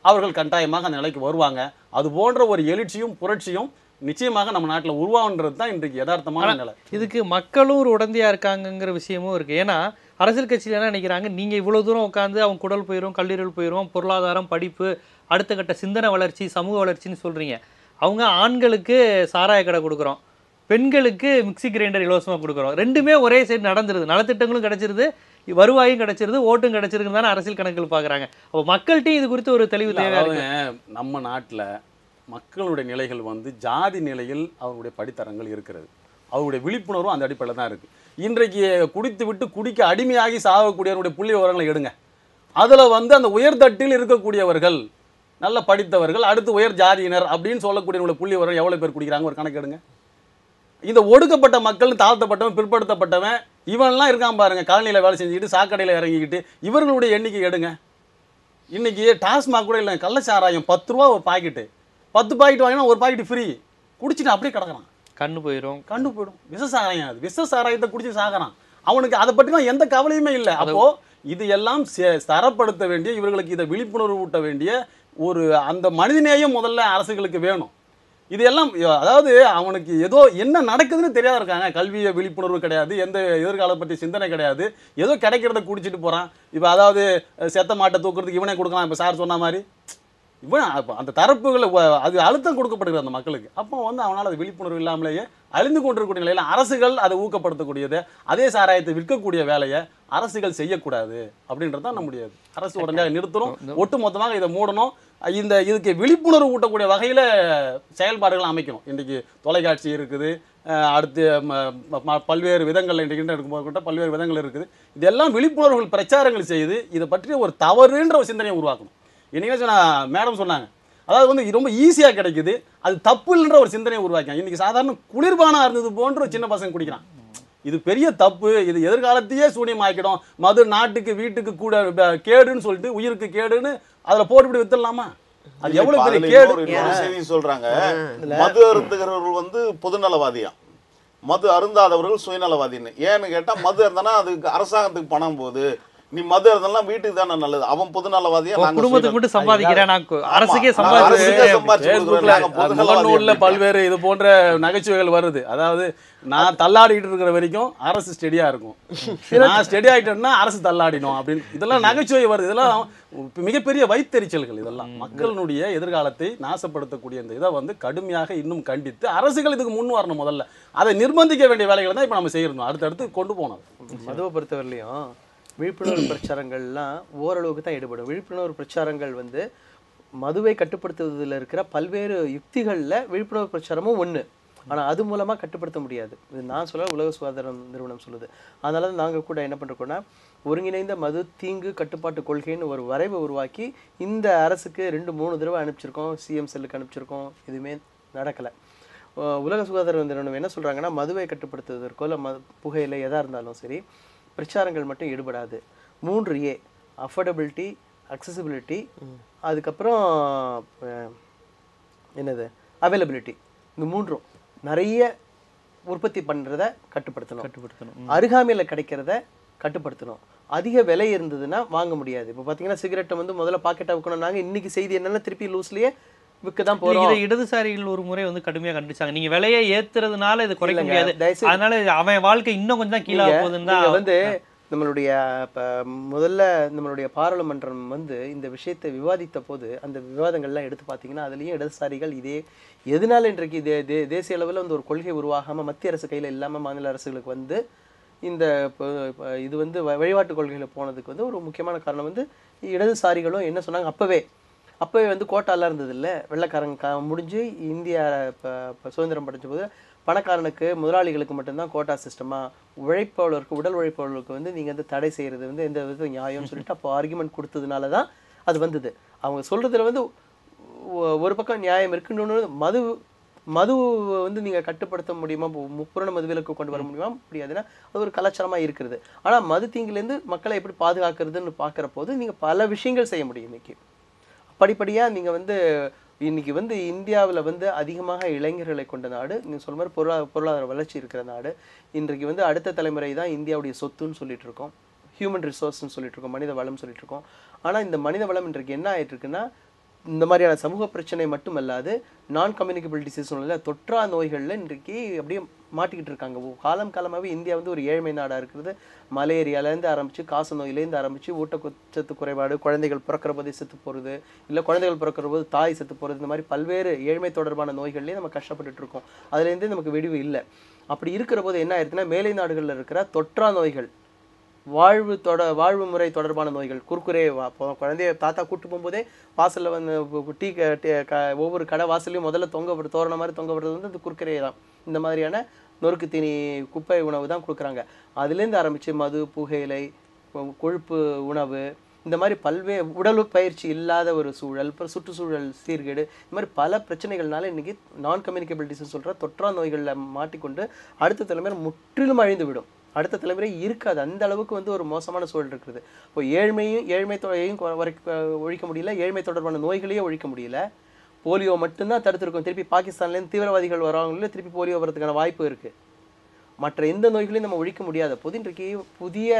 அவர்கள் கட்டாயமாக அந்த நிலைக்கு வருவாங்க. அது போன்ற ஒரு எழுச்சியும் புரட்சியும் நிச்சயமாக நம்ம நாட்டில் உருவாகுன்றது தான் இன்றைக்கு யதார்த்தமான நிலை. இதுக்கு மக்களும் ஒரு உடந்தையா இருக்காங்கங்கிற விஷயமும் இருக்கு. ஏன்னா அரசியல் கட்சியில் என்ன நினைக்கிறாங்க, நீங்க இவ்வளவு தூரம் உட்காந்து அவங்க குடல் போயிடும், கல்லீரல் போயிடும், பொருளாதாரம், படிப்பு, அடுத்த கட்ட சிந்தனை வளர்ச்சி, சமூக வளர்ச்சின்னு சொல்றீங்க. அவங்க ஆண்களுக்கு சாராய கடை கொடுக்குறோம், பெண்களுக்கு மிக்சி கிரைண்டர் இலவசமாக கொடுக்குறோம், ரெண்டுமே ஒரே சைடு நடந்துருது, நலத்திட்டங்களும் கிடைச்சிருது, வருவாயும் கிடைச்சிருது, ஓட்டும் கிடைச்சிருக்குன்னு தானே அரசியல் கணக்கில் பார்க்குறாங்க. அப்போ மக்கள்கிட்டையும் இது குறித்து ஒரு தெளிவு தேவையாக இருக்கு. நம்ம நாட்டில் மக்களுடைய நிலைகள் வந்து ஜாதி நிலையில் அவங்களுடைய படித்தரங்கள் இருக்கிறது, அவருடைய விழிப்புணர்வும் அந்த அடிப்படையில் தான் இருக்குது. இன்றைக்கு குடித்து விட்டு குடிக்க அடிமையாகி சாகக்கூடியவருடைய புள்ளி விவரங்களை எடுங்க. அதில் வந்து அந்த உயர்தட்டில் இருக்கக்கூடியவர்கள், நல்ல படித்தவர்கள், அடுத்து உயர் ஜாதியினர் அப்படின்னு சொல்லக்கூடியவங்களுடைய புள்ளி விவரம் எவ்வளோ பேர் குடிக்கிறாங்க ஒரு கணக்கு எடுங்க. இந்த ஒடுக்கப்பட்ட மக்கள், தாழ்த்தப்பட்டவன், பிற்படுத்தப்பட்டவன், இவன்லாம் இருக்கான் பாருங்க, காலனியில் வேலை செஞ்சுக்கிட்டு சாக்கடையில் இறங்கிக்கிட்டு, இவர்களுடைய எண்ணிக்கை எடுங்க. இன்னைக்கு டாஸ்மாக் கூட இல்லை, கள்ளச்சாராயம் 10 ரூபா ஒரு பாக்கெட்டு, 10 பாக்கெட் வாங்கினா ஒரு பாக்கெட் ஃப்ரீ, குடிச்சிட்டு அப்படியே கிடக்குறான், கண்ணு போயிடும். விஷசாராயம், அது விஷசாராயத்தை குடிச்சு சாகிறான். அவனுக்கு அதை பற்றிலாம் எந்த கவலையுமே இல்லை. அப்போ இது எல்லாம் தரப்படுத்த வேண்டிய, இவர்களுக்கு இதை விழிப்புணர்வு ஊட்ட வேண்டிய ஒரு அந்த மனிதநேயம் முதல்ல அரசுகளுக்கு வேணும். இது எல்லாம் அதாவது அவனுக்கு ஏதோ என்ன நடக்குதுன்னு தெரியாத இருக்காங்க. கல்வியை விழிப்புணர்வு கிடையாது, எந்த எதிர்காலம் பற்றி சிந்தனை கிடையாது, ஏதோ கிடைக்கிறத குடிச்சிட்டு போகிறான். இப்போ அதாவது செத்த மாட்டை தூக்குறதுக்கு இவனே கொடுக்கலாம். இப்போ சார் சொன்ன மாதிரி இவன் அந்த தரப்புகளை அது அழுத்தம் கொடுக்கப்படுகிறது அந்த மக்களுக்கு. அப்போ வந்து அவனால் அது விழிப்புணர்வு இல்லாமலேயே அழிந்து கொண்டிருக்கக்கூடிய நிலையில் அரசுகள் அதை ஊக்கப்படுத்தக்கூடியது, அதே சாராயத்தை விற்கக்கூடிய வேலையை அரசுகள் செய்யக்கூடாது அப்படின்றது தான் நம்முடைய அரசு உடனே நிறுத்தணும், ஒட்டு மொத்தமாக இதை மூடணும். இதுக்கு விழிப்புணர்வு ஊட்டக்கூடிய வகையில் செயல்பாடுகளை அமைக்கணும். இன்றைக்கி தொலைக்காட்சி இருக்குது, அடுத்து பல்வேறு விதங்கள் இன்றைக்கு எடுக்கும்போது பல்வேறு விதங்கள் இருக்குது. இதெல்லாம் விழிப்புணர்வுகள் பிரச்சாரங்கள் செய்து இதை பற்றிய ஒரு தவறுன்ற ஒரு சிந்தனையை உருவாக்கணும். என்னைக்கு மேடம் சொன்னாங்க, அதாவது வந்து ரொம்ப ஈஸியாக கிடைக்குது, அது தப்புன்ற ஒரு சிந்தனையை உருவாக்கினாங்க. இன்றைக்கி சாதாரண குளிர்பானம் இருந்தது போன்ற சின்ன பசங்க குடிக்கிறான். இது பெரிய தப்பு, இது எதிர்காலத்தையே சூனியமாக்கிடும், மது நாட்டுக்கு வீட்டுக்கு கூட கேடுன்னு சொல்லிட்டு, உயிருக்கு கேடுன்னு அதில் போட்டுவிட்டு வித்துடலாமா? அது எவ்வளவு பெரிய கேடு. செய்தி சொல்றாங்க, மது அருந்துகிறவர்கள் வந்து பொதுநலவாதியா, மது அருந்தாதவர்கள் சுயநலவாதின்னு. ஏன்னு கேட்டா மது இருந்தானா அதுக்கு அரசாங்கத்துக்கு பணம் போகுது, நீ மது இருந்தெல்லாம் வீட்டுக்கு தானே நல்லது, அவன் பொதுநலவாதியா, குடும்பத்துக்கு மட்டும் சம்பாதிக்கிறேன், அரசுக்கே சம்பாதிச்சு பல்வேறு இது போன்ற நகைச்சுவைகள் வருது. அதாவது நான் தள்ளாடிட்டு இருக்கிற வரைக்கும் அரசு ஸ்டெடியா இருக்கும், நான் ஸ்டெடி ஆயிட்டேன்னா அரசு தள்ளாடினோம் அப்படின்னு இதெல்லாம் நகைச்சுவை வருது. இதெல்லாம் மிகப்பெரிய வைத்தறிச்சல்கள். இதெல்லாம் மக்களுடைய எதிர்காலத்தை நாசப்படுத்தக்கூடிய இந்த இதை வந்து கடுமையாக இன்னும் கண்டித்து அரசுகள் இதுக்கு முன் வரணும். முதல்ல அதை நிர்பந்திக்க வேண்டிய வேலைகளை தான் இப்போ நம்ம செய்யணும், அடுத்தடுத்து கொண்டு போனோம். மதுவை பொறுத்தவரையிலையும் விழிப்புணர்வு பிரச்சாரங்கள்லாம் ஓரளவுக்கு தான் ஈடுபடும். விழிப்புணர்வு பிரச்சாரங்கள் வந்து மதுவை கட்டுப்படுத்துவதில் இருக்கிற பல்வேறு யுக்திகளில் விழிப்புணர்வு பிரச்சாரமும் ஒன்று. ஆனால் அது மூலமாக கட்டுப்படுத்த முடியாது. இது நான் சொல்ல, உலக சுகாதார நிறுவனம் சொல்லுது. அதனால தான் நாங்கள் கூட என்ன பண்ணுறோம்னா, ஒருங்கிணைந்த மது தீங்கு கட்டுப்பாட்டு கொள்கைன்னு ஒரு வரைவை உருவாக்கி இந்த அரசுக்கு 2-3 தடவை அனுப்பிச்சிருக்கோம், சிஎம் செல்லுக்கு அனுப்பிச்சிருக்கோம், எதுவுமே நடக்கலை. உலக சுகாதார நிறுவனம் என்ன சொல்கிறாங்கன்னா, மதுவை கட்டுப்படுத்துவதற்கோ இல்லை புகையிலை எதாக இருந்தாலும் சரி, பிரச்சாரங்கள் மட்டும் ஈடுபடாது. 3A அஃபோர்டபிலிட்டி, அக்சசிபிலிட்டி, அதுக்கப்புறம் என்னது அவைலபிலிட்டி, இந்த 3ம் நிறைய உற்பத்தி பண்ணுறத கட்டுப்படுத்தணும், அருகாமையில் கிடைக்கிறத கட்டுப்படுத்தணும். அதிக விலை இருந்ததுன்னா வாங்க முடியாது. இப்போ பார்த்தீங்கன்னா சிகரெட்டை வந்து முதல்ல பாக்கெட்டாக விற்கணும்னாங்க, இன்னைக்கு செய்தி என்னென்னா திருப்பி லூஸ்லேயே விற்க தான் போகிறோம். இதை இடதுசாரிகள் ஒரு முறை வந்து கடுமையாக கண்டிச்சாங்க. நீங்க விலையை ஏத்துறதுனால இது குறைக்க முடியாது, அதனால அவன் வாழ்க்கை இன்னும் கொஞ்சம் தான் கீழே போகுதுன்னு தான் வந்து நம்மளுடைய இப்போ முதல்ல நம்மளுடைய பாராளுமன்றம் வந்து இந்த விஷயத்தை விவாதித்த போது அந்த விவாதங்கள்லாம் எடுத்து பார்த்தீங்கன்னா அதுலேயும் இடதுசாரிகள் இதே எதனால இன்றைக்கு தேசிய அளவில் வந்து ஒரு கொள்கை உருவாகாமல் மத்திய அரசு கையில் இல்லாமல் மாநில அரசுகளுக்கு வந்து இந்த இது வந்து வழிபாட்டு கொள்கையில் போனதுக்கு வந்து ஒரு முக்கியமான காரணம் வந்து இடதுசாரிகளும் என்ன சொன்னாங்க, அப்போவே வந்து கோட்டாலாம் இருந்தது இல்லை, வெள்ளைக்காரங்க முடிஞ்சு இந்தியா இப்போ சுதந்திரம் படைச்ச போது பணக்காரனுக்கு முதலாளிகளுக்கு மட்டும்தான் கோட்டா சிஸ்டமாக, உழைப்பாளருக்கு உடல் உழைப்பாளருக்கு வந்து நீங்கள் வந்து தடை செய்கிறது வந்து எந்த விதத்தில் நியாயம்னு சொல்லிட்டு அப்போ ஆர்குமெண்ட் கொடுத்ததுனால தான் அது வந்தது. அவங்க சொல்கிறதுல வந்து ஒரு பக்கம் நியாயம் இருக்குன்னு, மது வந்து நீங்கள் கட்டுப்படுத்த முடியுமா, முப்பூரண மதுவிலக்கு கொண்டு வர முடியுமா, முடியாதுன்னா அது ஒரு கலாச்சாரமாக இருக்கிறது. ஆனால் மது தீங்கிலேருந்து மக்களை எப்படி பாதுகாக்கிறதுன்னு பார்க்குற போது நீங்கள் பல விஷயங்கள் செய்ய முடியும். இன்னைக்கு படிப்படியாக நீங்கள் வந்து இன்னைக்கு வந்து இந்தியாவில் வந்து அதிகமாக இளைஞர்களை கொண்ட நாடு, நீங்கள் சொல்ற மாதிரி பொருளாதார வளர்ச்சி இருக்கிற நாடு. இன்றைக்கு வந்து அடுத்த தலைமுறை தான் இந்தியாவுடைய சொத்துன்னு சொல்லிட்டு இருக்கோம், ஹியூமன் ரிசோர்ஸ்ன்னு சொல்லிட்டு இருக்கோம், மனித வளம் சொல்லிட்டு இருக்கோம். ஆனால் இந்த மனித வளம் இன்றைக்கு என்ன ஆயிட்டு இருக்குன்னா, இந்த மாதிரியான சமூக பிரச்சனை மட்டுமல்லாது நான் கம்யூனிகபிள் டிசீஸ் தொற்றா நோய்களில் இன்றைக்கு அப்படியே மாட்டிக்கிட்டு இருக்காங்க. காலமாகவே இந்தியா வந்து ஒரு ஏழ்மை நாடாக இருக்கிறது. மலேரியாலேருந்து ஆரம்பித்து, காச நோயிலேருந்து ஆரம்பித்து, ஊட்டச்சத்து குறைபாடு, குழந்தைகள் பிறக்கிற போதே செத்து போகிறது, இல்லை குழந்தைகள் பிறக்கிற போது தாய் செத்து போகிறது, இந்த மாதிரி பல்வேறு ஏழ்மை தொடர்பான நோய்கள்லேயே நம்ம கஷ்டப்பட்டுட்டு இருக்கோம். அதுலேருந்தே நமக்கு விடிவு இல்லை. அப்படி இருக்கிற போது என்ன ஆயிடுச்சுன்னா, மேலை நாடுகளில் இருக்கிற தொற்றா நோய்கள், வாழ்வு முறை தொடர்பான நோய்கள், குறுக்குறே குழந்தைய தாத்தா கூட்டு போகும்போதே வாசலில் வந்து ஒவ்வொரு கடை வாசல்லையும் முதல்ல தோரண மாதிரி தொங்க விடுறது வந்து இந்த குறுக்குறே தான். இந்த மாதிரியான நொறுக்கு தீனி குப்பை உணவு தான் கொடுக்குறாங்க. அதுலேருந்து ஆரம்பித்து மது, புகையிலை, கொழுப்பு உணவு, இந்த மாதிரி பல்வேறு உடல் பயிற்சி இல்லாத ஒரு சூழல், அப்புறம் சுற்றுச்சூழல் சீர்கேடு, இந்த மாதிரி பல பிரச்சனைகள்னால இன்றைக்கி நான் கம்யூனிகபிள் டிசீஸ் சொல்கிற தொற்றா நோய்களில் மாட்டிக்கொண்டு அடுத்த தலைமுறை முற்றிலும் அழிந்து விடும். அடுத்த தலைமுறை இருக்காது. அந்த அளவுக்கு வந்து ஒரு மோசமான சூழல் இருக்குது. இப்போ ஏழ்மை தொகையையும் ஒழிக்க முடியல, ஏழ்மை தொடர்பான நோய்களையும் ஒழிக்க முடியல. போலியோ மட்டும்தான் தடுத்துருக்கோம். திருப்பி பாகிஸ்தான்லேருந்து தீவிரவாதிகள் வரவங்களே திருப்பி போலியோ வரதுக்கான வாய்ப்பு இருக்குது. மற்ற எந்த நோய்களையும் நம்ம ஒழிக்க முடியாத போது இன்றைக்கு புதிய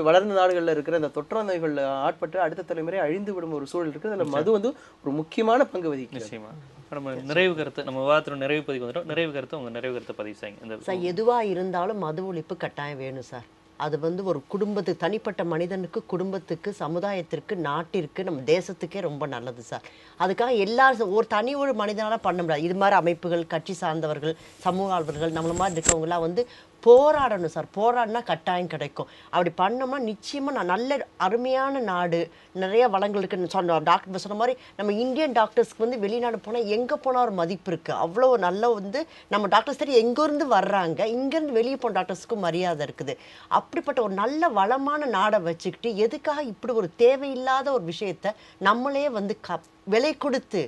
வளர்ந்த நாடுகளில் இருக்கிற இந்த தொற்றா நோய்கள் ஆட்பட்டு அடுத்த தலைமுறை அழிந்து விடும் ஒரு சூழல் இருக்குது. அதில் மது வந்து ஒரு முக்கியமான பங்கு வகிக்கும். நிச்சயமா. நம்ம நிறைவு கருத்து, நம்ம விவாதத்தோட நிறைவு பதிவு வந்துடும். நிறைவு கருத்து உங்கள் நிறைவு கருத்தை பதிவு செய்யுங்க. சார், எதுவாக இருந்தாலும் மது ஒழிப்பு கட்டாயம் வேணும் சார். அது வந்து ஒரு குடும்பத்துக்கு, தனிப்பட்ட மனிதனுக்கு, குடும்பத்துக்கு, சமுதாயத்திற்கு, நாட்டிற்கு, நம்ம தேசத்துக்கே ரொம்ப நல்லது சார். அதுக்காக எல்லாரும் ஒரு மனிதனால் பண்ண முடியாது. இது மாதிரி அமைப்புகள், கட்சி சார்ந்தவர்கள், சமூக ஆர்வலர்கள், நம்மள மாதிரி இருக்கவங்களாம் வந்து போராடணும் சார். போராடினா கட்டாயம் கிடைக்கும். அப்படி பண்ணோம்னா நிச்சயமாக நல்ல அருமையான நாடு, நிறைய வளங்கள் இருக்குன்னு சொன்னோம். டாக்டர் சொன்ன மாதிரி நம்ம இந்தியன் டாக்டர்ஸ்க்கு வந்து வெளிநாடு போனால் எங்கே போனால் ஒரு மதிப்பு இருக்குது. அவ்வளோ நல்ல வந்து நம்ம டாக்டர்ஸ் தெரியும் எங்கேருந்து வர்றாங்க, இங்கேருந்து வெளியே போன டாக்டர்ஸ்க்கும் மரியாதை இருக்குது. அப்படிப்பட்ட ஒரு நல்ல வளமான நாடை வச்சுக்கிட்டு எதுக்காக இப்படி ஒரு தேவையில்லாத ஒரு விஷயத்த நம்மளே வந்து விலை கொடுத்து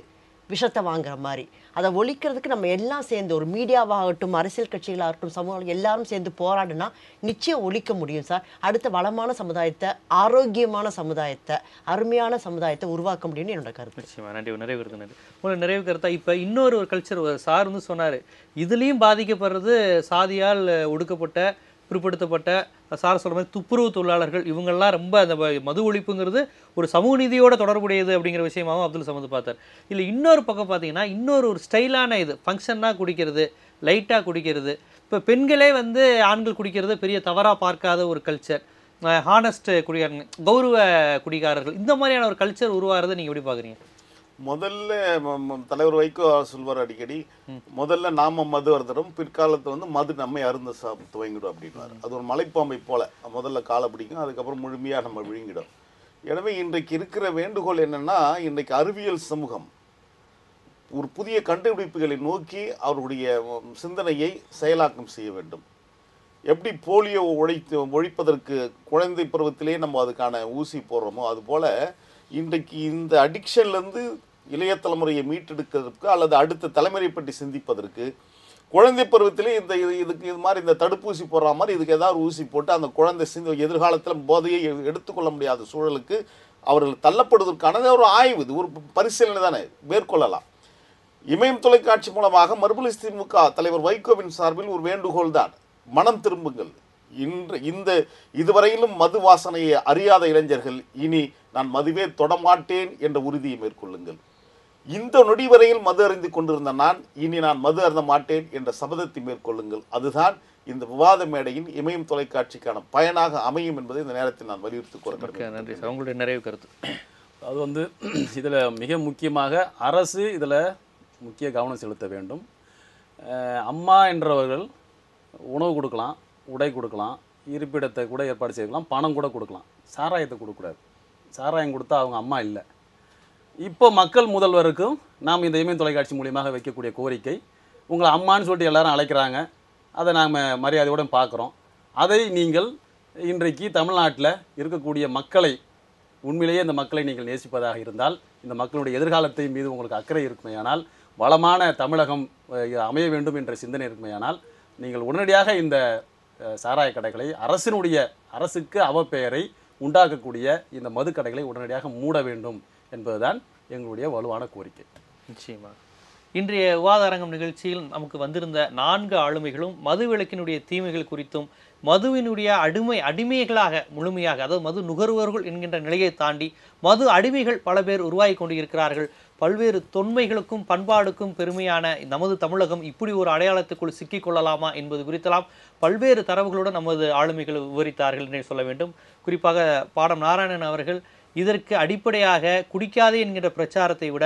விஷத்தை வாங்குற மாதிரி அதை ஒழிக்கிறதுக்கு நம்ம எல்லாம் சேர்ந்து, ஒரு மீடியாவாகட்டும், அரசியல் கட்சிகளாகட்டும், சமூகம் எல்லாரும் சேர்ந்து போராடினா நிச்சயம் ஒழிக்க முடியும் சார். அடுத்த வளமான சமுதாயத்தை, ஆரோக்கியமான சமுதாயத்தை, அருமையான சமுதாயத்தை உருவாக்க முடியும்னு என்னோட கருத்து. நிச்சயமா. நன்றி. நிறைவு கருத்து. நன்றி. உங்களோட நிறைவு கருத்தா இப்போ இன்னொரு கல்ச்சர் சார் வந்து சொன்னார், இதுலேயும் பாதிக்கப்படுறது சாதியால் ஒடுக்கப்பட்ட, பிற்படுத்தப்பட்ட, சார் சொல்கிற மாதிரி துப்புரவு தொழிலாளர்கள், இவங்கெல்லாம் ரொம்ப அந்த மது ஒழிப்புங்கிறது ஒரு சமூக நீதியோட தொடர்புடையது அப்படிங்கிற விஷயமாகவும் அப்துல் சமது பார்த்தார். இல்லை இன்னொரு பக்கம் பார்த்தீங்கன்னா இன்னொரு ஸ்டைலான இது ஃபங்க்ஷனாக குடிக்கிறது, லைட்டாக குடிக்கிறது. இப்போ பெண்களே வந்து ஆண்கள் குடிக்கிறது பெரிய தவறாக பார்க்காத ஒரு கல்ச்சர், ஹானஸ்ட் குடிகாரங்க, கௌரவ குடிகாரர்கள், இந்த மாதிரியான ஒரு கல்ச்சர் உருவாகிறத நீங்கள் எப்படி பார்க்குறீங்க? முதல்ல தலைவர் வைகோ சொல்வார் அடிக்கடி, முதல்ல நாம மது அருந்துறோம், பிற்காலத்தை வந்து மது நம்மை அருந்த துவங்கிடும் அப்படின்வார். அது ஒரு மலைப்பாம்பை போல, முதல்ல காலை பிடிக்கும், அதுக்கப்புறம் முழுமையாக நம்ம விழுங்கிடும். எனவே இன்றைக்கு இருக்கிற வேண்டுகோள் என்னன்னா, இன்றைக்கு அறிவியல் சமூகம் ஒரு புதிய கண்டுபிடிப்புகளை நோக்கி அவருடைய சிந்தனையை செயலாக்கம் செய்ய வேண்டும். எப்படி போலியோ ஒழிப்பதற்கு குழந்தை பருவத்திலே நம்ம அதுக்கான ஊசி போடுறோமோ அதுபோல் இன்றைக்கு இந்த அடிக்ஷன்லேருந்து இளைய தலைமுறையை மீட்டெடுக்கிறதுக்கு அல்லது அடுத்த தலைமுறை பற்றி சிந்திப்பதற்கு குழந்தை பருவத்திலே இதுக்கு இது மாதிரி இந்த தடுப்பூசி போடுற மாதிரி இதுக்கு ஏதாவது ஊசி போட்டு அந்த குழந்தை எதிர்காலத்தில் போதையை எடுத்துக்கொள்ள முடியாத சூழலுக்கு அவர்கள் தள்ளப்படுவதற்கான ஒரு ஆய்வு, இது ஒரு பரிசீலனை தானே மேற்கொள்ளலாம். இமயம் தொலைக்காட்சி மூலமாக மறுமலர்ச்சி திமுக தலைவர் வைகோவின் சார்பில் ஒரு வேண்டுகோள் தான், மனம் திரும்புங்கள். இதுவரையிலும் மது வாசனையை அறியாத இளைஞர்கள் இனி நான் மதுவே தொடமாட்டேன் என்ற உறுதியை மேற்கொள்ளுங்கள். இந்த நொடி வரையில் மது அருந்தி கொண்டிருந்த நான் இனி நான் மது அருந்த மாட்டேன் என்ற சபதத்தை மேற்கொள்ளுங்கள். அதுதான் இந்த விவாத மேடையின் இமயம் தொலைக்காட்சிக்கான பயனாக அமையும் என்பதை இந்த நேரத்தில் நான் வலியுறுத்தி கூற நன்றி சார். உங்களுடைய நிறைவு கருத்து. அது இதில் மிக முக்கியமாக அரசு இதில் முக்கிய கவனம் செலுத்த வேண்டும். அம்மா என்றவர்கள் உணவு கொடுக்கலாம், உடை கொடுக்கலாம், இருப்பிடத்தை கூட ஏற்பாடு செய்யலாம், பணம் கூட கொடுக்கலாம். சாராயத்தை கொடுக்கக்கூடாது. சாராயம் கொடுத்தா அவங்க அம்மா இல்லை. இப்போ மக்கள் முதல்வருக்கும் நாம் இந்த இமயம் தொலைக்காட்சி மூலியமாக வைக்கக்கூடிய கோரிக்கை, உங்களை அம்மான்னு சொல்லிட்டு எல்லாரும் அழைக்கிறாங்க, அதை நாம் மரியாதையோடு பார்க்குறோம். அதை நீங்கள் இன்றைக்கு தமிழ்நாட்டில் இருக்கக்கூடிய மக்களை, உண்மையிலேயே இந்த மக்களை நீங்கள் நேசிப்பதாக இருந்தால், இந்த மக்களுடைய எதிர்காலத்தை மீது உங்களுக்கு அக்கறை இருக்குமையானால், வளமான தமிழகம் அமைய வேண்டும் என்ற சிந்தனை இருக்குமையானால், நீங்கள் உடனடியாக இந்த சாராய கடைகளை அரசுக்கு அவப்பெயரை உண்டாக்கக்கூடிய இந்த மது கடைகளை உடனடியாக மூட வேண்டும் என்பதுதான் எங்களுடைய வலுவான கோரிக்கை. நிச்சயமாக இன்றைய விவாத அரங்கம் நிகழ்ச்சியில் நமக்கு வந்திருந்த 4 ஆளுமைகளும் மதுவிலக்கினுடைய தீமைகள் குறித்தும் மதுவினுடைய அடிமைகளாக முழுமையாக, அதாவது மது நுகர்வோர்கள் என்கின்ற நிலையை தாண்டி மது அடிமைகள் பல பேர் உருவாகி கொண்டு இருக்கிறார்கள். பல்வேறு தொன்மைகளுக்கும் பண்பாடுக்கும் பெருமையான நமது தமிழகம் இப்படி ஒரு அடையாளத்துக்குள் சிக்கிக்கொள்ளலாமா என்பது குறித்தெல்லாம் பல்வேறு தரவுகளுடன் நமது ஆளுமைகள் விவரித்தார்கள் என்றே சொல்ல வேண்டும். குறிப்பாக பாடம் நாராயணன் அவர்கள் இதற்கு அடிப்படையாக குடிக்காதே என்கின்ற பிரச்சாரத்தை விட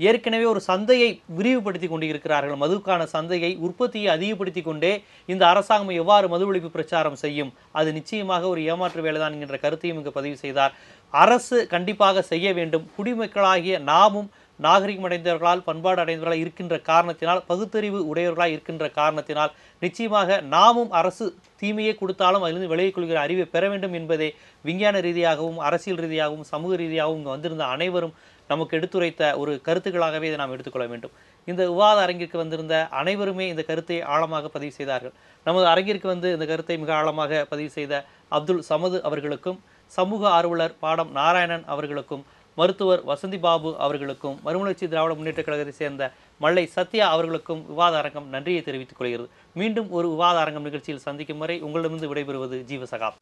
ஏற்கனவே ஒரு சந்தையை விரிவுபடுத்தி கொண்டு இருக்கிறார்கள். மதுக்கான சந்தையை, உற்பத்தியை அதிகப்படுத்தி கொண்டே இந்த அரசாங்கம் எவ்வாறு மது ஒழிப்பு பிரச்சாரம் செய்யும், அது நிச்சயமாக ஒரு ஏமாற்று வேலைதான் என்கின்ற கருத்தையும் இங்கு பதிவு செய்தார். அரசு கண்டிப்பாக செய்ய வேண்டும். குடிமக்களாகிய நாமும் நாகரிகம் அடைந்தவர்களால், பண்பாடு அடைந்தவர்களால் இருக்கின்ற காரணத்தினால், பகுத்தறிவு உடையவர்களாக இருக்கின்ற காரணத்தினால் நிச்சயமாக நாமும் அரசு தீமையை கொடுத்தாலும் அதிலிருந்து விலகிக் கொள்கிற அறிவை பெற வேண்டும் என்பதே விஞ்ஞான ரீதியாகவும் அரசியல் ரீதியாகவும் சமூக ரீதியாகவும் இங்கு வந்திருந்த அனைவரும் நமக்கு எடுத்துரைத்த ஒரு கருத்துக்களாகவே இதை நாம் எடுத்துக்கொள்ள வேண்டும். இந்த விவாத அரங்கிற்கு வந்திருந்த அனைவருமே இந்த கருத்தை ஆழமாக பதிவு செய்தார்கள். நமது அரங்கிற்கு வந்து இந்த கருத்தை மிக ஆழமாக பதிவு செய்த அப்துல் சமது அவர்களுக்கும், சமூக ஆர்வலர் பாடம் நாராயணன் அவர்களுக்கும், மருத்துவர் வசந்தி பாபு அவர்களுக்கும், மறுமலர்ச்சி திராவிட முன்னேற்ற கழகத்தை சேர்ந்த மல்லை சத்யா அவர்களுக்கும் விவாத அரங்கம் நன்றியை தெரிவித்துக் கொள்கிறது. மீண்டும் ஒரு விவாத அரங்கம் நிகழ்ச்சியில் சந்திக்கும் வரை உங்களிடமிருந்து விடைபெறுவது ஜீவசகாப்.